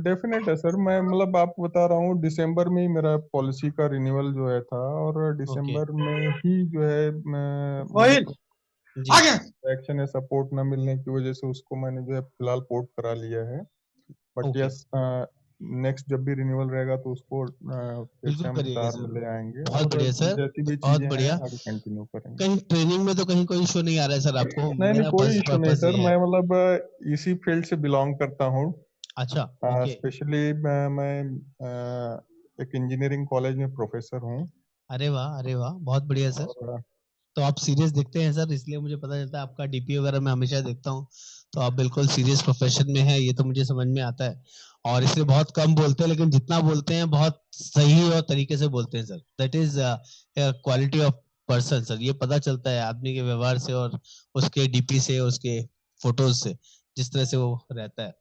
डेफिनेट है सर। मैं मतलब आपको बता रहा हूँ, दिसंबर में ही मेरा पॉलिसी का रिन्यूअल जो है था, और ओके दिसंबर में ही जो है गोहिल जी आ गया। एक्शन या सपोर्ट न मिलने की वजह से उसको मैंने जो है फिलहाल पोर्ट करा लिया है। बट ओके यस, नेक्स्ट जब भी रिन्यूअल रहेगा तो उसको फिर से बिल्कुल हम करिएगा विस्तार सर। में ले आएंगे, बहुत और बढ़िया सर, जैसी भी बहुत चीजें हैं बढ़िया। आगे कंटिन्यू करेंगे। कहीं ट्रेनिंग में तो कहीं कोई इशू नहीं आ रहा है सर आपको? नहीं मेरा कोई बस इशू नहीं पर्पस सर। ये है। मैं मतलब इसी फील्ड से बिलोंग करता हूँ। अच्छा ओके। स्पेशली मैं एक इंजीनियरिंग कॉलेज में प्रोफेसर हूँ। अरे वाह, बहुत बढ़िया सर। और तो आप सीरियस दिखते हैं सर, इसलिए मुझे पता चलता है। आपका डीपी वगैरह मैं हमेशा देखता हूँ, तो आप बिल्कुल सीरियस प्रोफेशन में है, ये तो मुझे समझ में आता है। और इसलिए बहुत कम बोलते हैं, लेकिन जितना बोलते हैं बहुत सही और तरीके से बोलते हैं sir. That is quality of person sir. ये पता चलता है आदमी के व्यवहार से और उसके डीपी से, उसके फोटोज से, जिस तरह से वो रहता है।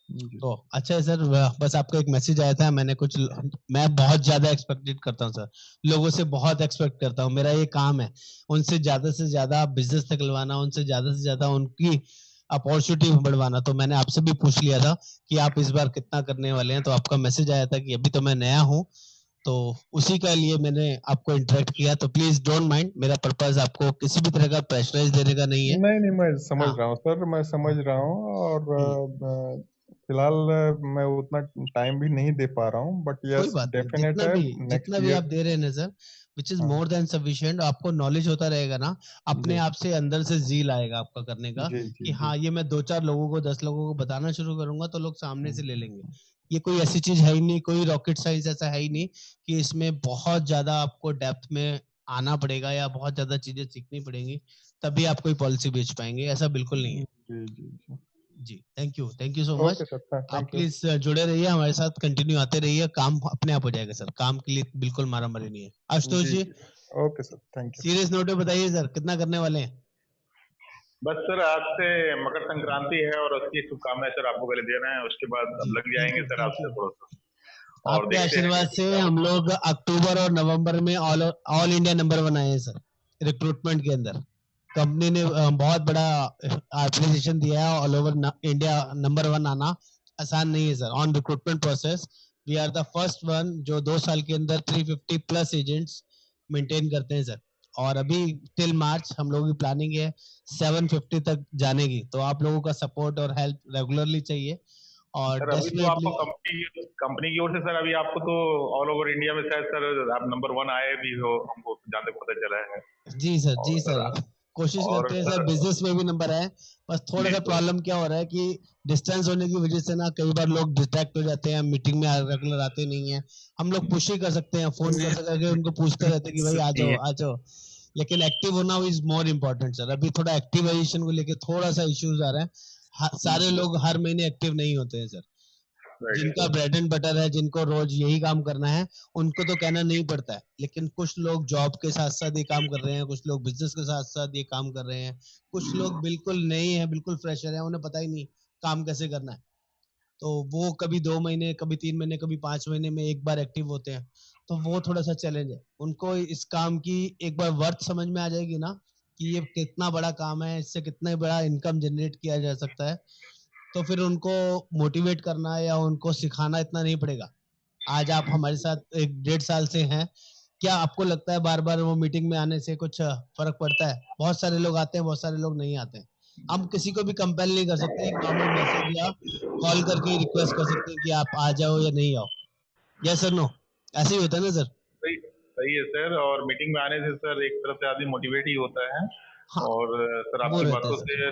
जी तो अच्छा है सर। बस आपका एक मैसेज आया था। मैं बहुत ज्यादा एक्सपेक्टेड करता हूँ सर, लोगों से बहुत एक्सपेक्ट करता हूँ। मेरा ये काम है उनसे ज्यादा बिजनेस निकलवाना, उनसे ज्यादा उनकी अपॉर्चुनिटी बढ़वाना। तो मैंने आपसे भी पूछ लिया था कि आप इस बार कितना करने वाले हैं, तो आपका मैसेज आया था कि अभी तो मैं नया हूँ, तो उसी का लिए मैंने आपको इंटरेक्ट किया। तो प्लीज डोंट माइंड, मेरा पर्पस आपको किसी भी तरह का प्रेशराइज देने का नहीं है। नहीं मैं समझ हाँ रहा हूँ सर, मैं समझ रहा हूँ। और फिलहाल मैं उतना टाइम भी नहीं दे पा रहा हूँ, बट कोई यस बात नहीं, डेफिनेट है जितना नेक्स्ट भी ईयर। आप दे रहे हैं ना सर, विच इज हाँ मोर देन सफिशिएंट। आपको नॉलेज होता रहेगा ना, अपने जी आप से अंदर से जील आएगा आपका करने का, जी जी कि जी। हाँ ये मैं 2-4 लोगों को, 10 लोगों को बताना शुरू करूंगा तो लोग सामने से ले हम्म, लेंगे। ये कोई ऐसी चीज है ही नहीं, कोई रॉकेट साइंस ऐसा है ही नहीं कि इसमें बहुत ज्यादा आपको डेप्थ में आना पड़ेगा या बहुत ज्यादा चीजें सीखनी पड़ेंगी तभी आप कोई पॉलिसी बेच पाएंगे, ऐसा बिल्कुल नहीं है। जी जी जी। जी thank you so much. Okay sir, आप थैंक यू। प्लीज जुड़े रहिए हमारे साथ, कंटिन्यू आते रहिए, काम अपने आप हो जाएगा सर। काम के लिए बिल्कुल मारामारी नहीं है। आशुतोष जी जी, जी। Okay sir, thank you. Serious note पे बताइए सर, कितना करने वाले हैं? बस सर आज से मकर संक्रांति है और उसकी शुभकामनाएं सर आपको पहले देना है, उसके बाद अब जी लग जाएंगे सर थैंक आपसे यू। थोड़ा सा और आपके देखते हैं आशीर्वाद से हम लोग अक्टूबर और नवंबर में ऑल इंडिया नंबर 1 आए हैं सर, रिक्रूटमेंट के अंदर। कंपनी ने बहुत बड़ा एप्लीकेशन दिया है। ऑल ओवर इंडिया नंबर 1 आना आसान नहीं है sir. On recruitment process we are the first one जो 2 साल के अंदर 350 प्लस एजेंट्स मेंटेन करते हैं सर। और अभी टिल मार्च हम लोगों की प्लानिंग है 750 तक जाने की। तो आप लोगों का सपोर्ट और हेल्प रेगुलरली चाहिए। और सर अभी तो आपको कंपनी की ओर से सर, अभी आपको तो ऑल ओवर इंडिया में शायद सर आप नंबर 1 आए भी हो, हमको जहाँ तक पता चला है। जी सर और सर कोशिश और करते हैं सर सर बिजनेस में भी नंबर आए। बस थोड़ा सा प्रॉब्लम क्या हो रहा है कि डिस्टेंस होने की वजह से ना कई बार लोग डिस्ट्रैक्ट हो जाते हैं, मीटिंग में रेगुलर आते नहीं है। हम लोग पुश ही कर सकते हैं, फोन कर सकते हैं, उनको पूछते रहते हैं कि भाई आ जाओ। लेकिन एक्टिव होना इज मोर इम्पोर्टेंट सर। अभी थोड़ा एक्टिवाइजेशन को लेके थोड़ा सा इश्यूज आ रहा है। सारे लोग हर महीने एक्टिव नहीं होते हैं सर। जिनका ब्रेड एंड बटर है, जिनको रोज यही काम करना है, उनको तो कहना नहीं पड़ता है। लेकिन कुछ लोग जॉब के साथ साथ ये काम कर रहे हैं, कुछ लोग बिजनेस के साथ साथ ये काम कर रहे हैं, कुछ लोग बिल्कुल नए हैं, बिल्कुल फ्रेशर है, उन्हें पता ही नहीं काम कैसे करना है। तो वो कभी 2 महीने, कभी 3 महीने, कभी 5 महीने में एक बार एक्टिव होते हैं। तो वो थोड़ा सा चैलेंज है। उनको इस काम की एक बार वर्थ समझ में आ जाएगी ना कि ये कितना बड़ा काम है, इससे कितना बड़ा इनकम जनरेट किया जा सकता है, तो फिर उनको मोटिवेट करना या उनको सिखाना इतना नहीं पड़ेगा। आज आप हमारे साथ 1-1.5 साल से हैं, क्या आपको लगता है बार बार वो मीटिंग में आने से कुछ फर्क पड़ता है? बहुत सारे लोग आते हैं, बहुत सारे लोग नहीं आते हैं। हम किसी को भी कंपेल नहीं कर सकते, एक नॉर्मल मैसेज या कॉल करके रिक्वेस्ट कर सकते हैं कि आप आ जाओ या नहीं आओ। यस सर, नो, ऐसे ही होता है ना सर? सही सही है सर। और मीटिंग में आने से सर एक तरफ से आदमी मोटिवेट ही होता है। हाँ और सर वो आपकी रहता है बातों सर। से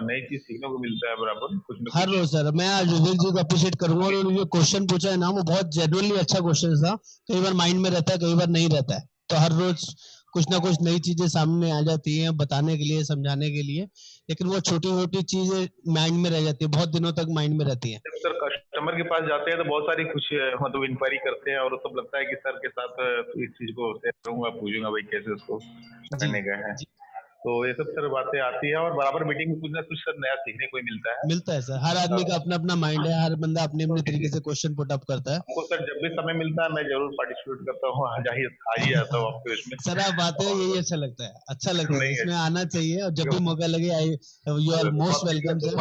नई चीज सीखने को मिलता है बराबर कुछ न हर कुछ। रोज सर मैं आज विवेक जी को अप्रिशिएट करूंगा। उन्होंने जो क्वेश्चन पूछा है ना, वो बहुत जेन्युइनली अच्छा क्वेश्चन था। कई बार माइंड में रहता है, कई बार नहीं रहता है। तो हर रोज कुछ ना कुछ नई चीजें सामने आ जाती हैं बताने के लिए, समझाने के लिए। लेकिन वो छोटी छोटी चीजें माइंड में रह जाती है, बहुत दिनों तक माइंड में रहती है। जब सर कस्टमर के पास जाते हैं तो बहुत सारी कुछ मतलब इंक्वायरी करते हैं और तब लगता है कि सर के साथ इस चीज को शेयर करूंगा, पूछूंगा भाई कैसे उसको जी करने का है। जी तो ये सब सर बातें आती है और बराबर मीटिंग में कुछ ना कुछ सर नया सीखने को ही मिलता है। मिलता है सर, हर आदमी का अपना अपना माइंड है, हर बंदा अपने अपने तरीके से क्वेश्चन पुट अप करता है। हमको सर जब भी समय मिलता है मैं जरूर पार्टिसिपेट करता हूँ, आ ही जाता हूँ आपको इसमें। सर आप आते हो यही अच्छा लगता है, अच्छा लगता है, इसमें आना चाहिए और जब भी मौका लगे you are most welcome sir.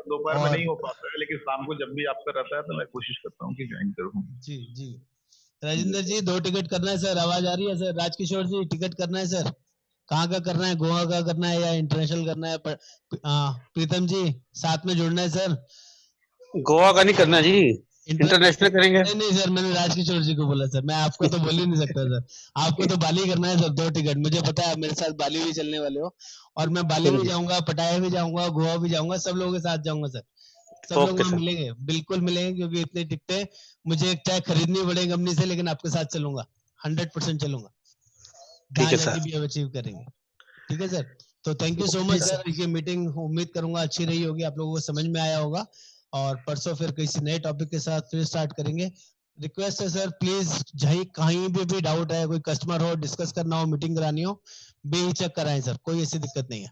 दोपहर में नहीं हो पाता है, लेकिन शाम को जब भी आपका रहता है तो मैं कोशिश करता हूँ कि ज्वाइन करूँ। जी जी। राजेंद्र जी 2 टिकट करना है सर, आवाज आ रही है सर? राजकिशोर जी टिकट करना है सर, कहाँ का करना है, गोवा का करना है या इंटरनेशनल करना है? प्रीतम जी साथ में जुड़ना है सर। गोवा का नहीं करना जी, इंटरनेशनल करेंगे। नहीं सर, मैंने राजकिशोर जी को बोला सर, मैं आपको तो बोल ही नहीं सकता सर। आपको तो बाली करना है सर 2 टिकट, मुझे पता है आप मेरे साथ बाली भी चलने वाले हो, और मैं बाली भी जाऊंगा, पटाया भी जाऊंगा, गोवा भी जाऊंगा, सब लोगों के साथ जाऊंगा सर। सब लोग वहाँ मिलेंगे, बिल्कुल मिलेंगे, क्योंकि इतनी टिकटें मुझे चाहे खरीदनी पड़े कंपनी से, लेकिन आपके साथ चलूंगा, 100% चलूंगा, जहाँ जाके भी अचीव करेंगे। ठीक है सर, तो thank you so much sir. ये मीटिंग उम्मीद करूंगा अच्छी रही होगी, आप लोगों को समझ में आया होगा, और परसों फिर किसी नए टॉपिक के साथ फिर स्टार्ट करेंगे। रिक्वेस्ट है सर, प्लीज कहीं भी डाउट है, कोई कस्टमर हो, डिस्कस करना हो, मीटिंग करानी हो, बेहिचक कराएं सर, कोई ऐसी दिक्कत नहीं है।